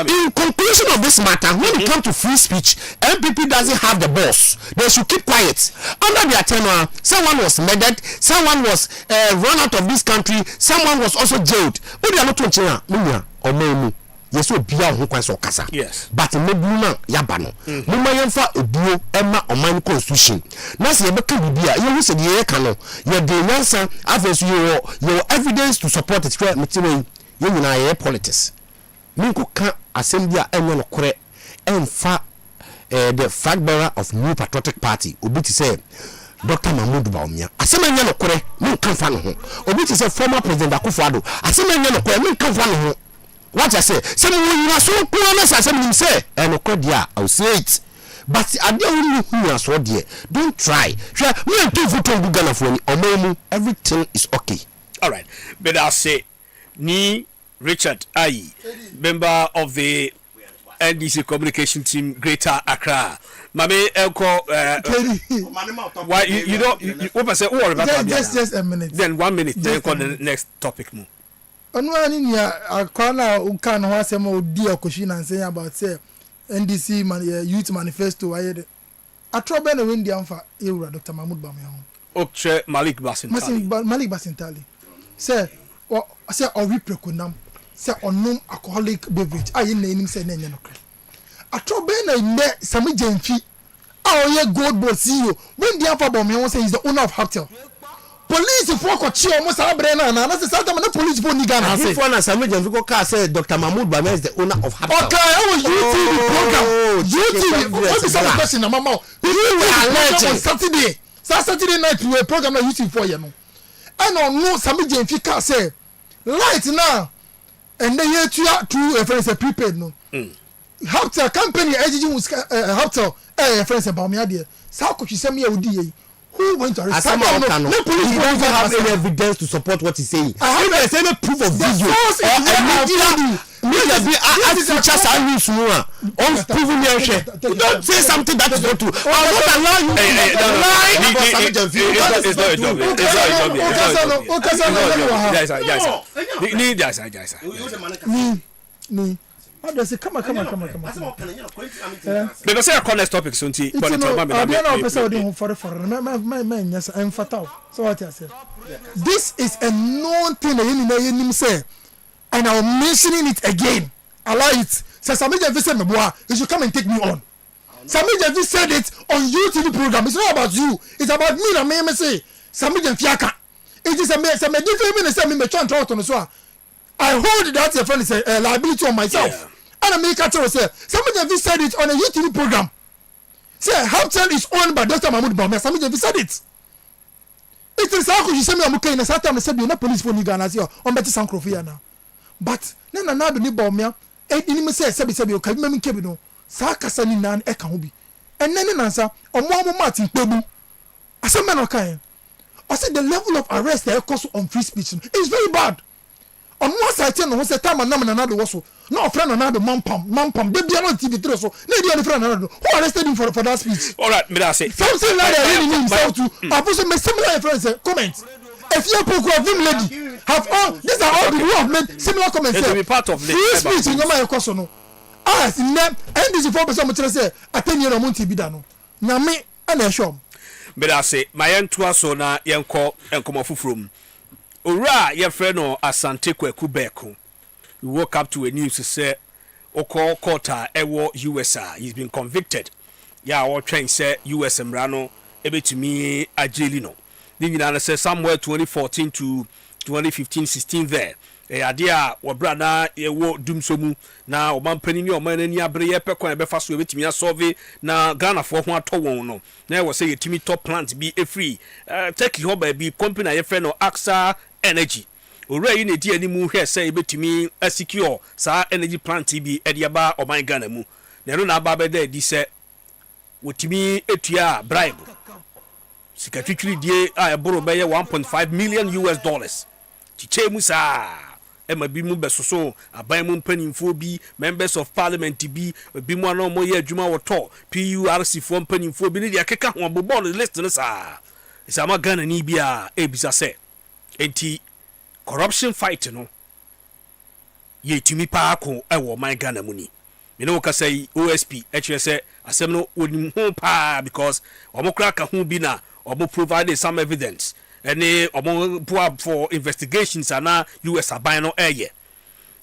In conclusion of this matter, when it comes to free speech, MPP doesn't have the boss. They should keep quiet. Under their tenure, someone was murdered, someone was run out of this country, someone was also jailed. But they are not touching munya or memu. Yes, so be out who kasa. Yes. But meduna yabano. Muma yemfa ebuo emma oman constitution. Na se yebeka bibia, you say the kano. You the answer after your evidence to support it. Metiwe you na politics. Minko kan assembly enyo no kore emfa the flag bearer of New Patriotic Party obi ti say Dr. Mahmoud Bawumia asema enyo no kore min kan fa no ho obi ti say former president Akufo-Addo asema enyo no kore min kan fa no ho what I say say we na so kura na asema nim say eno kore dia I will say it but ade only who na so there don't try sure me and two vote on Ghana for ni omomu everything is okay. All right, but I say ni Richard Ayi, member of the NDC communication team, Greater Accra. Mame Elko, why you don't? What I say? Just a minute. Then 1 minute. Then call the next topic. Mo. Onwani ni akwana ukana wasema odia koshina and saying about say NDC youth manifesto. Ayede. Atrobe na wendi amfa eura Dr. Mahmoud Bawumia. Okche Malik Basintali. Malik Basintali. Say ori prekonam. Say onum alcoholic beverage ayi na enim say na enye no kre atrobe na ime sami jenfi ye gold board CEO when the alpha bomb he say he's the owner of Haptel police for ko chi omo sa bre na say say na police for ni Ghana say for na sami jenfi ko ka say Dr. Mahmoud Bawumia is the owner of Haptel. Okay, I was YouTube program YouTube what is that question na mama you on Saturday night we program na YouTube for you no and on no sami jenfi ka say light now and then here to friends prepaid no Haptel company agent was Haptel friends Bawumia there sa ko hwese me odi who went to arrest him no police don't have any evidence to support what he's saying. If there's any proof of video media be features are news no on proven me share don't say something that is not true. I won't allow you ni Say, come on. Because say a next topic soon. Yes, I'm fatal. So what I say? This is a known thing that say, and I'm mentioning it again. Allow it. Say, you should come and take me on. Sami Javi said it on YouTube program. It's not about you. It's about me. And me say, Sami jan fiaka. It is a different mean say me try to so I hold that your friend say liability on myself. And I make a tell say somebody have said it on a YouTube program. Say Hampton is owned by Dr. Mahmoud Bawumia. Somebody have said it. It is how you say me amuka in a certain say be na police for Ghana say on better sankrofia now. But na do ni Bawumia e ni me say o ka me kebi no sa kasa ni nan e ka ho bi. Enne na nsa omo Martin Pebu. Asema no kan. I said the level of arrest that cause on free speech is very bad. On one side, no say time and another was no friend another mampam. They be on TV3 so. They be friend another. Who arrested him for that speech? All right, me say. Something like that really himself to. I put some similar friends comment. If you poke of him lady have all these are all the who have made similar comments. It will be part of free speech in your cause no. As in them and this 4% much say attend your monti bi da no. Nyame ana show. Me say my entoa so na yenko enkomo fufurum. Ora your friend no Asante Kwaku Beko. We woke up to a news to say Oko Kota Ewo USA. He's been convicted. Yeah, or train say US Mrano ebe to me ajeli no. Then you say somewhere 2014 to 2015-16 there. Idea wa brada ewo dumsomu na omampani ni omanani abre ye pekon ebe fa so ebetimi asolve na Ghana for ho atowon no na we say yetimi top plant be free take ho ba bi company ye fe no AXA Energy owura yi na di animu hwe say ebetimi secure sa energy plant bi ediaba oman Ghana mu na no na aba be da di say wotimi etua bribe sikatwitwiri die a eboro be ye 1.5 million US dollars chichemu sa ema bi mu besoso aban mu mpanimfo bi members of parliament bi mu ano mo ye adwuma woto PURC fo mpanimfo bi ne dia keka ho bobo list no sa isama Ghana ni bia ebisa se enti corruption fight no ye tumi pa ko ewo man Ghana mu ni me no ka say OSP HSA asem no onim ho pa because omokra ka ho bi na omo provide some evidence any omo for investigations ana US aban no eye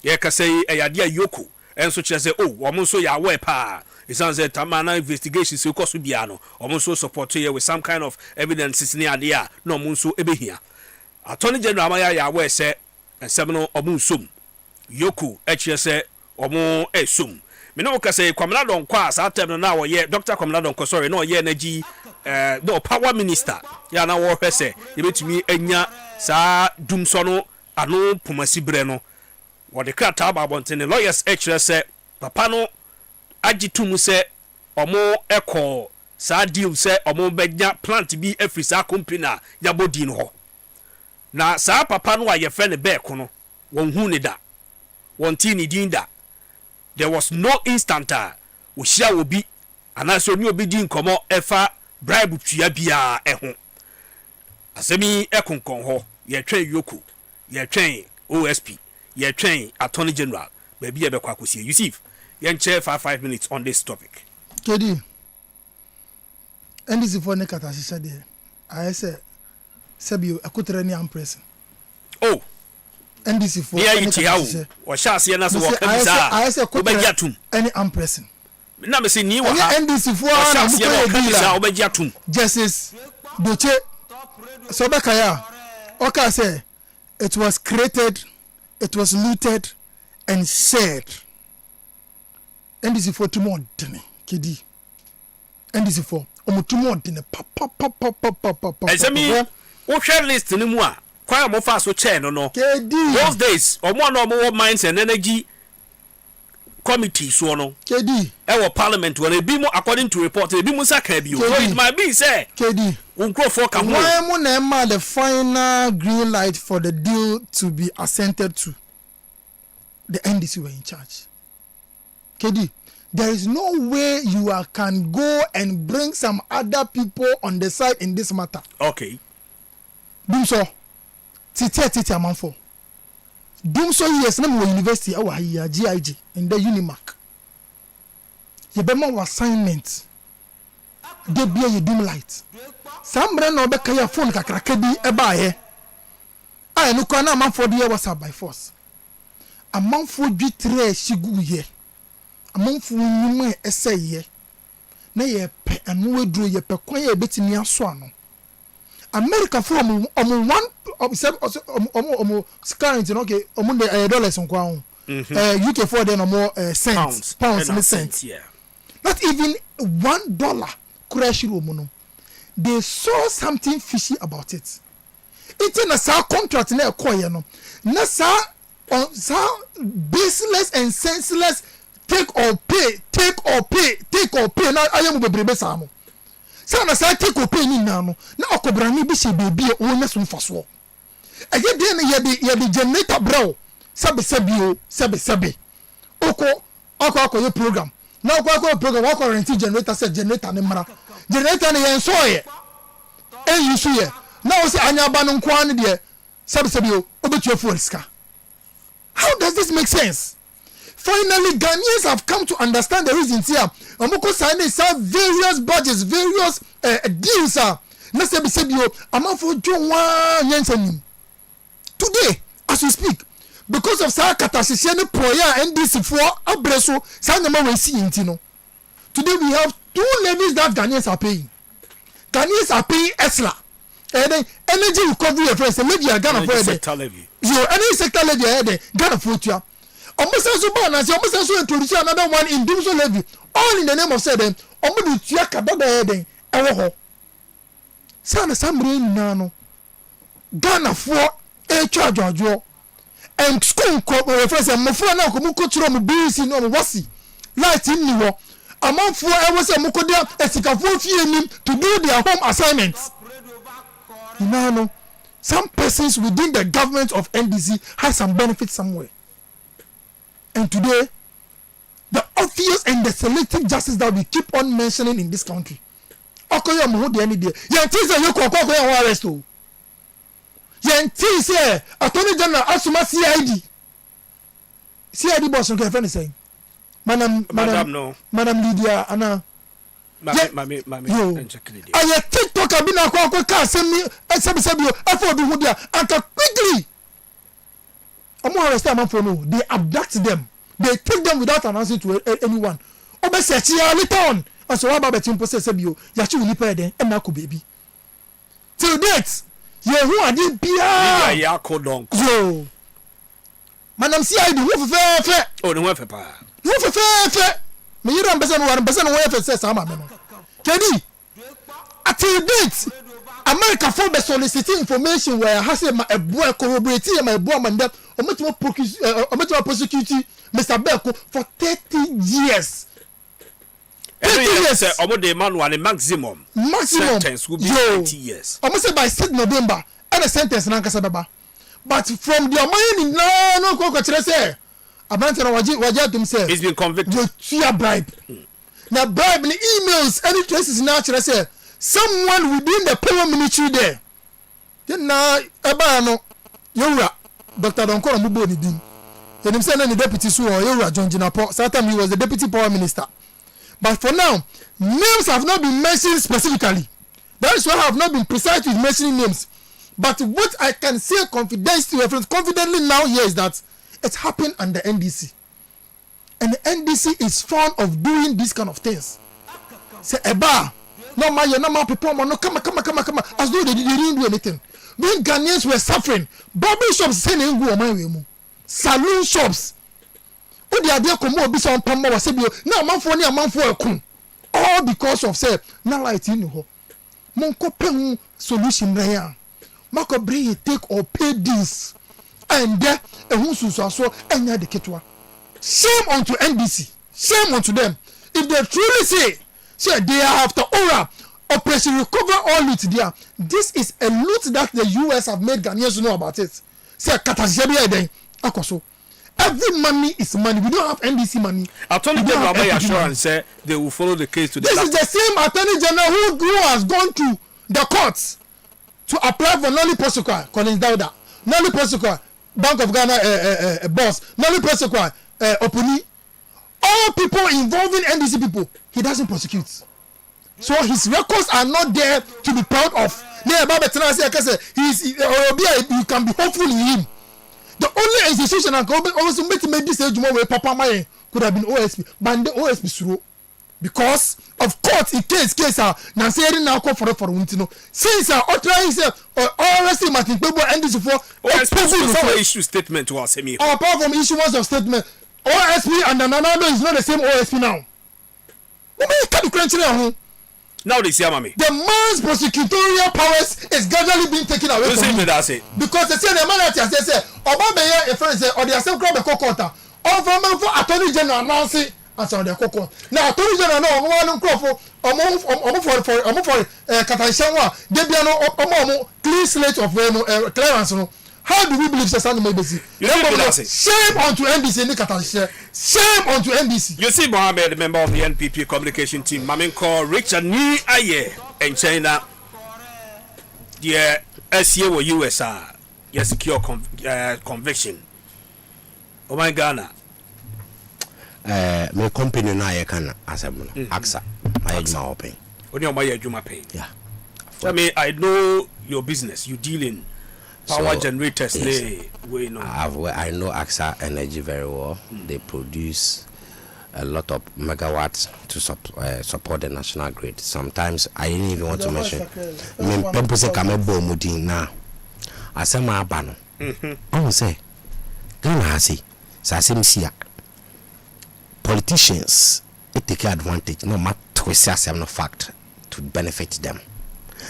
ye ka say eyade yoku enso kire say oh omo so ya we pa it sounds that tamana investigations e koso bia no omo so support here with some kind of evidences ni ade a no omo so ebehia attorney general amaya ya we say ensem no omo sum yoku kire say omo esum me no ka say Kwamina Donkwa sa tem na wo ye Dr. Kwamina Donkwa sorry no ye energy no power minister ya na wo hwese ye betumi anya sa dumso no ano pomasi bre no wo de krata ba bontene lawyers HRS papa no agitum se omo eko sa deal se omo benya plant bi afisa company ya bodi no ho na sa papa no aye fe ne be ko no won hu ne da won ti ni din da there was no instant wo hia wo bi anaso ni obi din komo efa bribe tua bia eho asemi ekonkon ho ye twen yoku ye twen OSP ye twen attorney general baby ye be kwa kosie Yusuf ye nche 5 minutes on this topic kedi ndisi for ne kata sisa de I say sebio akotere ni ampress oh ndisi for ne kata sisa o sha se na so wo kabisa I say akotere any ampressing na me say ni wa ha ndisi for na mu ko kabisa obeji atum justice doche so bekaya okay say it was created, it was looted and shared. And this is for tomorrow, Kedi. And this is for tomorrow, papa. Ezemi, o share list ni mu a, kwa mo fa so chair no. Kedi. Those days, omo no mo mines and energy committee so no. Kedi. Our parliament when ebi mo according to report, ebi mo saka bi o. So it might be say. Kedi. Why mo the final green light for the deal to be assented to? The NDC were in charge. Kedi, there is no way you can go and bring some other people on the side in this matter. Okay. Dumso, titi amanfo. Dumso yes na mo university awa here GIG in the Unimark. Yebema was assignment. They be a dim light. Sambre no be kaya phone kakraka bi eba ye. Ai no kwa na amanfo de WhatsApp by force. Amanfo dwitre shigu ye. Amanfo nyuma ese ye. Na ye pe anu eduro ye pe kwan ye betimi aso ano. America for one currency okay dollars on kwao. UK for then more cents pounds and cents. Yeah. Not even $1 crash room. They saw something fishy about it. It's in a contract in a coin. Na baseless and senseless take or pay. Now I am be samo. Sana sa take or pay ni nano. Na okobrani bi se baby o na so mfaso. Ege de na ye the generator bro. Sabe. Oko ye program. Na oko program oko rent generator say generator ne mara. Generator ne yen so ye. You see ye. Now say anya ba no kwa ne de sabe o obetu fuel ska. How does this make sense? Finally, Ghanaians have come to understand the reasons here. Omoko signing some various budgets, various deals. Na sabe o amafo jowa nyensanim. Today, as we speak, because of sa katasisi ne proya NDC for abreso sa nyama we see intino. Today we have 2 levies that Ghanaians are paying. Ghanaians are paying ESLA. And then energy recovery reference levy Ghana for sector levy. Any sector levy Ghana for you. Almost so bad as almost so introduce another one in Dumso levy. All in the name of said them. Almost you kabada heading. Ewo. Sana sambre nano. Ghana for a charge or and school reference and mofra na ko mu ko tro mu BC no wasi. Light in ni wo. Among 4 hours and Mukodia Esikafo Fienim to do their home assignments. No. Some persons within the government of NDC has some benefit somewhere. And today, the obvious and the selective justice that we keep on mentioning in this country. Okoya Muhudi any day. Yantiza Yoko Kokoya arrest. Yantiza Attorney General Asuma CID. CID boss okay friend is saying. Madam Lydia Anna. Mami. I TikTok abina kwa ka send me sabi afford who there and quickly. I'm arrest them for no. They abduct them. They take them without announcing to anyone. Obe search ya later on. And so about betim pose sabio ya chi woni pa den na ko baby. Till date, ye who ade bia. Ya ko don. Yo. Madam CID wo fe. Oh, no wo fe pa. Wo fe. Me yira mbese no wo fe say sama me no. Kedi. At date, America for the soliciting information where has a boy corroborating my boy man that ometimo prosecute Mr. Belko for 30 years. 30 years. Omo de man one maximum sentence will be 30 years. Almost say by 6 November and the sentence na nkasa baba. But from the money no ko kire say Abante na waje himself. He's been convicted. The sheer bribe. Now bribe the emails any cases now kire say someone within the power ministry there. Then na eba no yowura Dr. Donkoro Mubo ni din. Then him say na the deputy so yowura John Jinapo. Sometimes he was the deputy power minister. But for now, names have not been mentioned specifically. That is why I have not been precise with mentioning names. But what I can say confidently now here is that it happened under NDC. And the NDC is fond of doing these kind of things. Say, Eba, no my people, no come, as though they didn't do anything. When Ghanaians were suffering, barber shops saying go my way, saloon shops. O the idea come obi so pamma wa sebio na amanfo ni amanfo ekun all because of say na light in ho monko pen solution na ya mako bring take or pay this and there ehun susu aso enya de ketwa. Shame unto NDC, shame unto them if they truly say they are after aura operation recover all loot there. This is a loot that the US have made Ghanaians know about it. Say katasebe den akoso. Every money is money. We don't have NDC money. Attorney General by assurance say they will follow the case to the. This is the same Attorney General who has gone to the courts to apply for nolly prosequi. Collins Dauda, nolly prosequi, Bank of Ghana boss, nolly prosequi, Opuni. All people involving NDC people, he doesn't prosecute. So his records are not there to be proud of. You can be hopeful in him. The only institution that also made this age more where Papa Maye could have been OSP, but the OSP slow. because of court in case na say na call for wuntino since trying say already Martin Pebo NDC for OSP issue statement to us me apart from issuance of statement OSP and Nanado is not the same OSP now we can crunch now they see mami the man's prosecutorial powers is gradually being taken away from him because they say the man that say Obama a friend say or the same crowd court or from for attorney general announcing as on the court now attorney general no one crop for Kataishanwa they be no clean slate of clearance no. How do we believe Sasani Mebesi? Shame onto NBC in Kataisha. Shame onto NBC. You see Mohammed, member of the NPP communication team, Maminko Richard Ni Aye in China. Yeah, SCA or USR, yes, secure conviction. Oh my Ghana. My company na I can assemble AXA. My Juma open. Only on my Juma pay. Yeah. I mean, I know your business. You deal in power generators. Yes. I know AXA Energy very well. They produce a lot of megawatts to support the national grid. Sometimes I didn't even want to mention. I mean, people say come mudin now. I say my abano. I say, Ghana say, Sasim politicians take advantage no matter we say no fact to benefit them.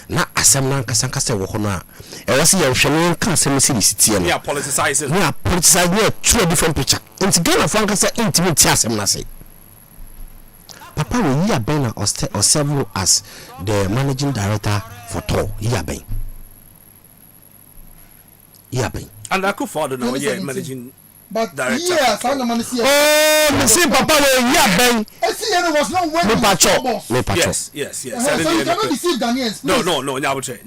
Na asem na nkasanka se wo hono a e wose ye hwene nka asem se sitie no. Yeah, politicizing. We are politicizing a true different picture. It's Ghana for nka se intimate asem na say. Papa we here ben or serve as the managing director for TOR. Here ben. And I could follow no yeah managing but director. Yeah, Sanga Manisi. Oh, me see Papa we here ben. SCN was not when me pacho. Yes. So you cannot deceive Ghanaians. No, nyabuche.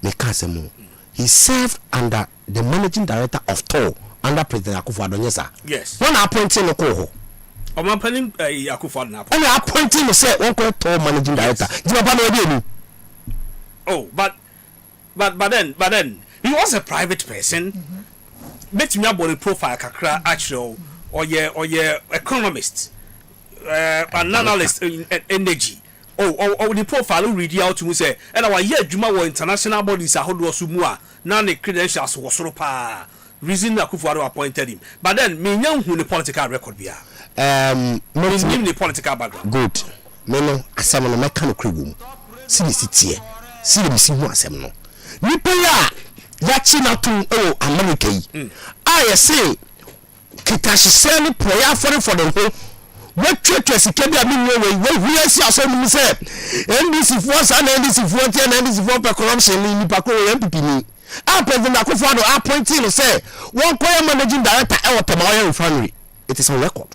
Me kasemo. He served under the managing director of TOR under President Akufo-Addo Nyesa. Yes. When appointing no ko. I'm appointing Akufo-Addo na. When appointing say one ko TOR managing director. Di Papa no dey. Oh, but then he was a private person. Met me about the profile kakra actual or yeah economist an analyst in energy. Oh the profile read out to me say and our year juma were international bodies are hold sumua now the credentials was so pa reason Akufo-Addo appointed him. But then me nyam hu the political record bia. Me the political background. Good. Me no asem no meka no kwegum. Si sitie. Si me si hu asem no. Nipa ya yachi na to America yi. I say kitashise ni prayer for the whole what church sika bia me we si asem ni say NDC for san NDC for tie na NDC for corruption ni nipa ko MPP ni. President Akufo-Addo appointing no say one choir managing director e Temawa refinery. It is on record.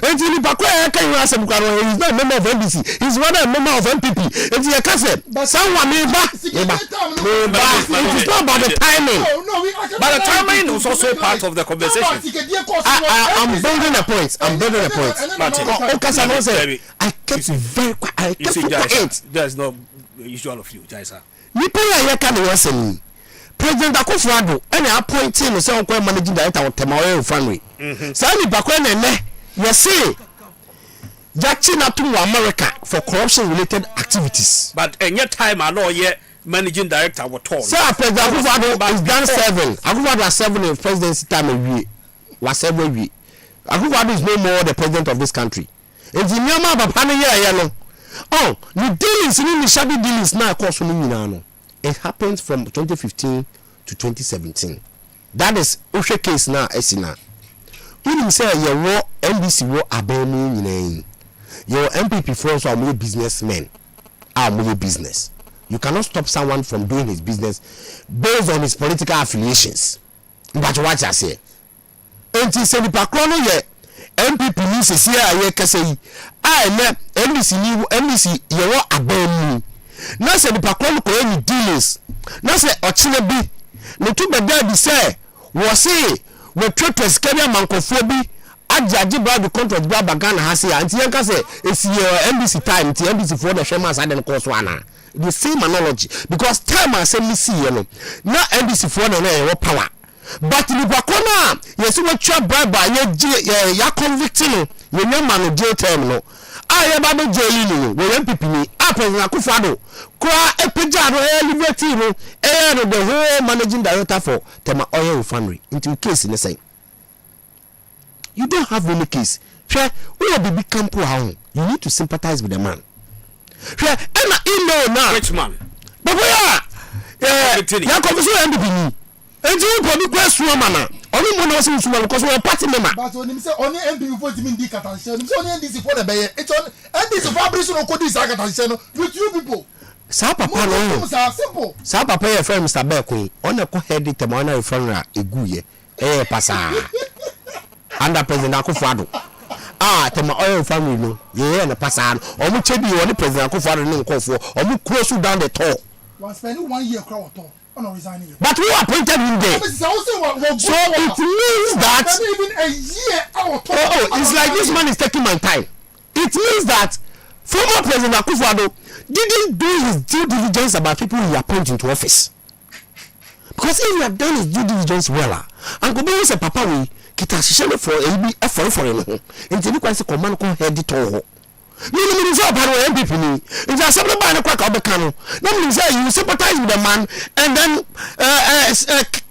And in Pakwa can you ask him? He's not a member of NDC. He's rather a member of MPP. It's a cassette. But someone it is not about the timing. But the timing was also part of the conversation. I'm building a point. I kept very quiet. I kept quiet. There's no usual of you, Jaisa. Nipoya can listen. President Akufo-Addo and appointing the second managing director of Temawa refinery. Sani Bakwa yes, say Jachina to America for corruption related activities. But in your time, I know yet managing director was told. Sir, President Akufo-Addo is done 7. Akufo-Addo has 7 in presidency time a year. Was every week. Akufo-Addo is no more the president of this country. It's in Myanmar, but Panaya. Oh, the dealings in the shabby dealings now cost me. It happens from 2015 to 2017. That is Osha case now, Esina. When say your NBC war abandon your MPP friends are more businessmen are more business. You cannot stop someone from doing his business based on his political affiliations. But what I say, and he said the Pakrono ye MPP news is here I say I NBC your abandon. Now say the Pakrono ko any dealings. Now say Ochinabi no to be say was say we troters carry mankofobi ajaji bra the contract bra Ghana ha say anti yanka say esi NBC time ti NBC for the shema side den course one the same analogy because time as me see no na NBC for na power but ni bakona yes we try bribe ya convicting when your man jail term no I am about jail no when MPP ni President Akufo-Addo kwa epejado liberty no the whole managing director for Tema Oil Refinery into case in the same. You don't have any case. Sure, we are big camp you need to sympathize with the man. Sure, and I now. Which man? But yeah, confused MPP. And you probably question man. Only one was in Suman because we are party member. But when him say only MPP for him di katanse, him say only this for the bay. It's on and this vibration of Kodi Sakatanse with you people. Sa papa no. Simple. Sa papa your friend Mr. Beck on a co-head the man referral eguye. Pasa. Under President Akufo-Addo. Tema Oil family no. Yeah, na pasa. Omu chebi woni President Akufo-Addo no nkofo. Omu close down the tour. Was spending 1 year crowd tour. Resigning. But who appointed him there? So it means that even a year it's like this man is taking my time. It means that former President Akufo-Addo didn't do his due diligence about people he appointed into office. Because if he had done his due diligence well, and go be say papa we kita hihye for a for him. Nti ni kwase command ko head it all. You say about MPP ni. If you say about kwa ka obeka no. No mean say you sympathize with the man and then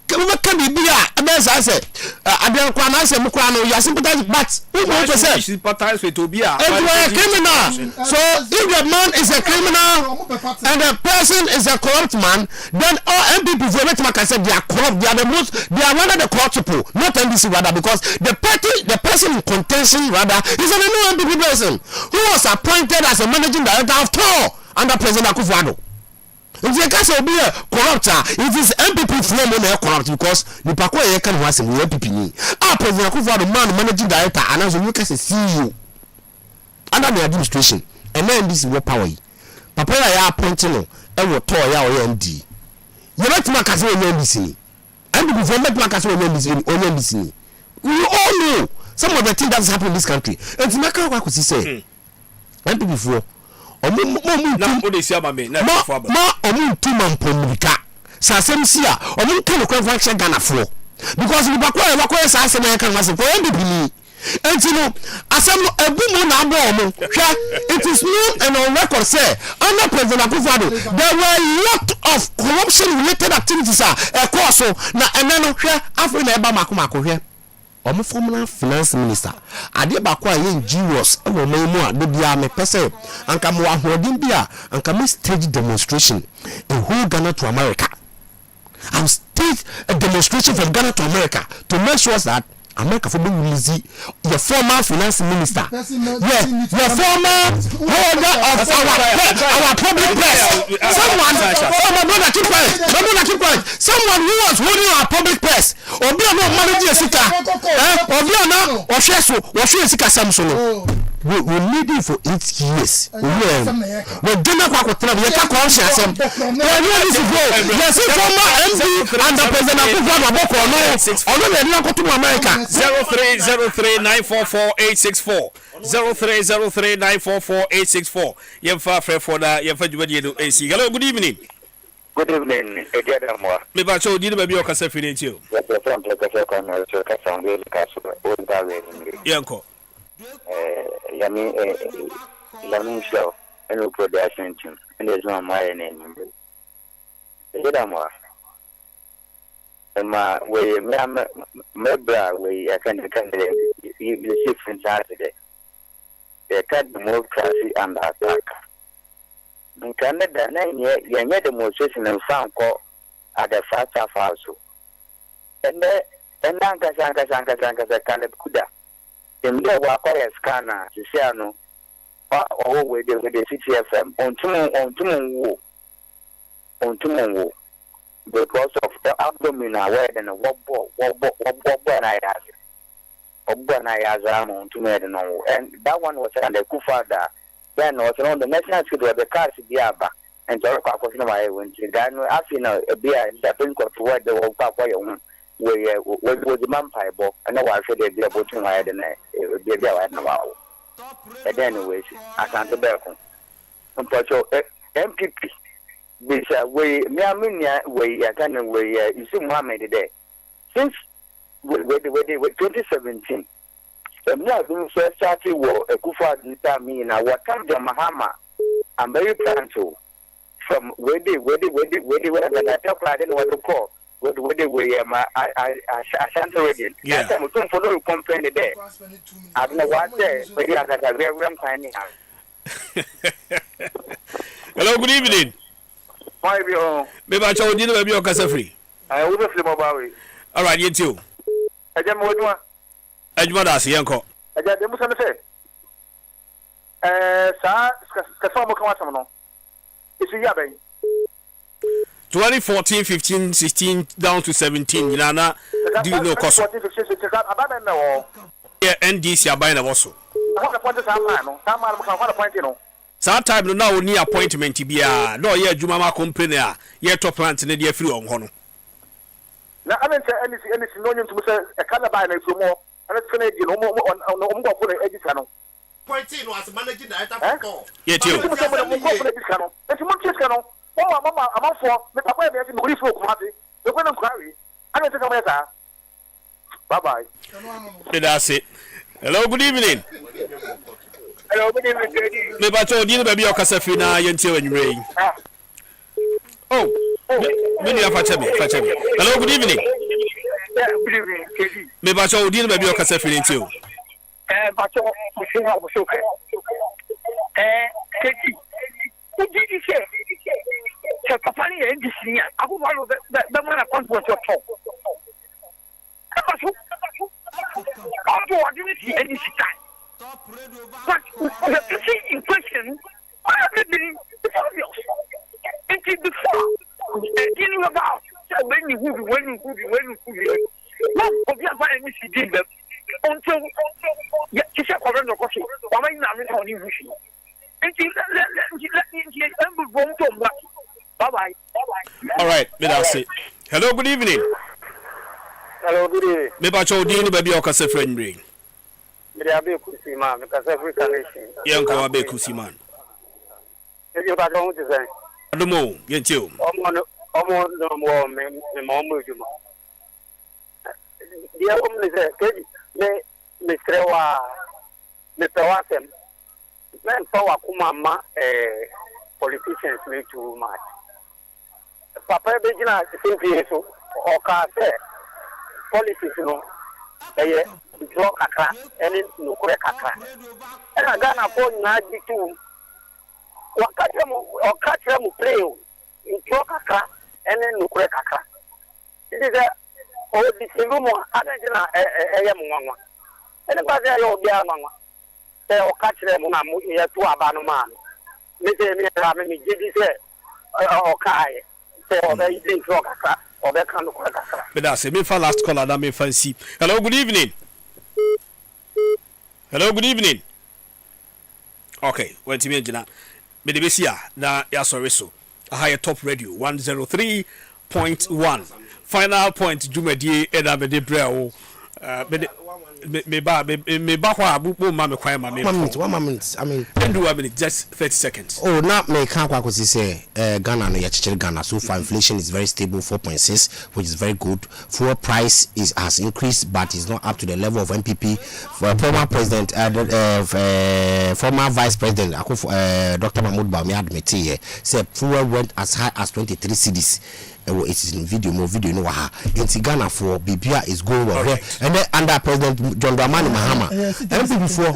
can be bigger. I say Adrian Kwana say mukwa no you sympathize but who want to say sympathize with Obia. If you are a criminal. So if the man is a criminal and the person is a corrupt man, then all MPP for make say they are corrupt. They are one of the corrupt people, not NDC rather, because the person in contention rather is a new MPP person who was appointed as a managing director of TOR under President Akufo-Addo. If you can't be a corrupt, it is MPP form when they are corrupt because the Pako can was in MPP ni. President Akufo-Addo man managing director and as you can see CEO under the administration and then this is what power. Papa ya appointing no e wo TOR ya o MD. You let me case on MDC. MPP form let me case on MDC. We all know some of the things that's happening in this country. And to make what could say MPP for na o de sia ma me na for ba ma omu tuma mpomrika sa asem sia omu kan ko function Ghana for because we bakwa e bakwa sa asem e kan wase for MPP ni entino asem ebumu na abo omu hwa it is known and on record say under President Akufo-Addo there were a lot of corruption related activities so na enano hwa afre na eba makomako hwa omo former finance minister ade bakwa ye Jesus e wo mu a do bia me pese anka mo ahodin bia anka me stage demonstration in whole Ghana to America. I'll stage a demonstration from Ghana to America to make sure that America for being easy your former finance minister your former holder of our public press someone who was holding our public press obi no manage sika obi na ohwe sika samso we need it for 8 years we gonna kwa kotra we ka kwa asem yes former MD and the president Akufo-Addo aboko no le na kotu America 0303944864 0303944864 yemfa frɛ for da yemfa dwumadi no AC. Hello, good evening. Good evening, Ediadamwa. Me ba cho di ba bi o kasa fini ti o. Yanko. Yami show and production team and there's no my name. Ediadamwa. Ma we mebra we can you see from Saturday. They cut democracy and attack. In Canada, you the demonstration and found call at the first half also. And then Sanka Kuda. In there were quite a scanner, Siciano, or with the CTFM on Tumu because of the abdominal word and a what I asked. And that one was under Kufada. Then was on the national school where the cars Diaba and Toraka when she done after a beer in the pink of where the old papa where was the vampire book and now I said they'd be able to ride and be a girl at Navarro. And anyways, I can't bear MPP. This way, Miaminia, way I can way you see Mohammed today. Since 2017. Emia dun so started wo ekufa dita me na wakam the Mahama. I'm very proud to from where the data plan what to call where the way I shan't ready. Yeah. I'm going to complain there. I don't know what there, but yeah, that's a very finding out. Hello, good evening. Why be on? Maybe I told you to be your casa free. I would have flip about it. All right, you too. I just want one. I just want to see uncle. I just want to say. Sir, Casamo Kamasano. It's a yabe. 2014, 15, 16, down to 17. You know, do you know cost? Yeah, NDC are buying a also. I want to point to some man. Some man can point, you know. Sometimes now near appointment to be a no, yeah, Jumama company, yeah, top plant in the free on Hono. Now, I mean, anything known to say a calabar and some more, and it's going to get on the edge channel. Pointing was managing the item for yeah, too. It's much channel. Oh, Mamma, I'm off for the Papa and the Grifo party. The one of Quarry. I don't think I'm better. Bye bye. That's it. Hello, good evening. Hello, good evening. Maybe I told you to be your Casafina until you rain. Oh, maybe I'll fetch me. Hello, good evening. Good evening, maybe I told you to be your Casafina too. But you have a show. What did you say? Kapani and this year, I would want the man I want to talk. I didn't see any time. But the person in question, I have been obvious. It is before dealing about when you not obvious any did them until she's a corner of coffee. Why not on you? Bye-bye. All right, that's it. Hello, good evening. Hello, good evening. Maybe I told you to be your casa friend ring. Maybe I'll be a Kusi man because every connection. Young Kawabe Kusi man. If you got on to say, I don't know, you too. Almost no more, the woman is Mr. Watson. Men power kumama politicians make too much. Papa Begina simply so or can say politics no they draw kakra and no kure kakra. And I Ghana phone na di tu wakati mu play in draw kakra and no kure kakra. It is a oh the single mo adena mwanwa. And ba say yo bia mwanwa. Say o catch them na mu ye to abanu man. Me say me ra me gidi say o kai. Say o be drink rock kakra o be kan ko kakra. But that's me for last caller that me fancy. Hello, good evening. Hello, good evening. Okay, when to me jina. Me de besia na ya sorry so. A higher top radio 103.1. Final point Jumadi Eda me de breo. Me ba kwa bubu ma me kwan ma me 1 minute. I mean, do 1 minute, just 30 seconds. Oh, not me can't quite say Ghana no ya Ghana so far inflation is very stable 4.6, which is very good. Fuel price has increased but is not up to the level of MPP. For former president former vice president Dr. Mahmoud Bawumia admit here said fuel went as high as 23 cedis. It is in video, more video, no ha. In Ghana for BBA is going well. And then under President John Dramani Mahama. And before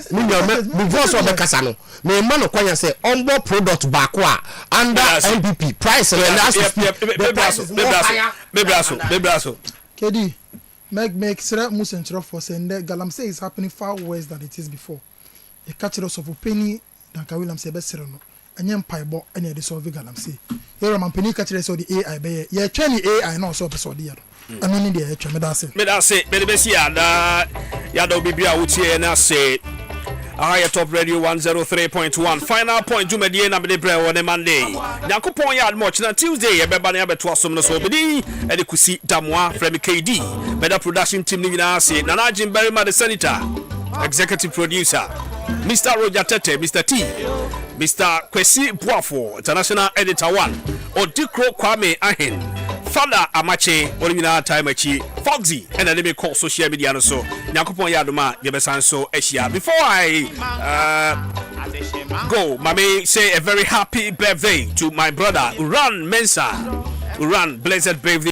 so the Casano, me man of Kwanya say on board product bakwa under MPP price and Bebraso. KD, make Sera Musentra for saying that Galamsey is happening far worse than it is before. A catcher of penny than Kawilam Sebeserano. And yam pie bo any de solve Galamsey. Here am penny catcher so the AI be ye train AI no so episode here. And only the HM that's it. Bebesia da Yado Bibia Uchi na say higher top radio 103.1 final point Jumedie na Bebre on Monday. Yakupon yard much na Tuesday ebeba na beto asom no so bedi e de kusi damwa from KD. Better production team ni na say Nana Jim Berima the senator, executive producer, Mr. Roger Tete, Mr. T, Mr. Kwesi Buafo, international editor 1, Odikro Kwame Ahen, Father Amache, what you know, time achi, Foxy, and then me call social media and so. Nyakupon Yaduma, Yebesan so Asia. Before I go, Mami say a very happy birthday to my brother Uran Mensa. Uran, blessed birthday.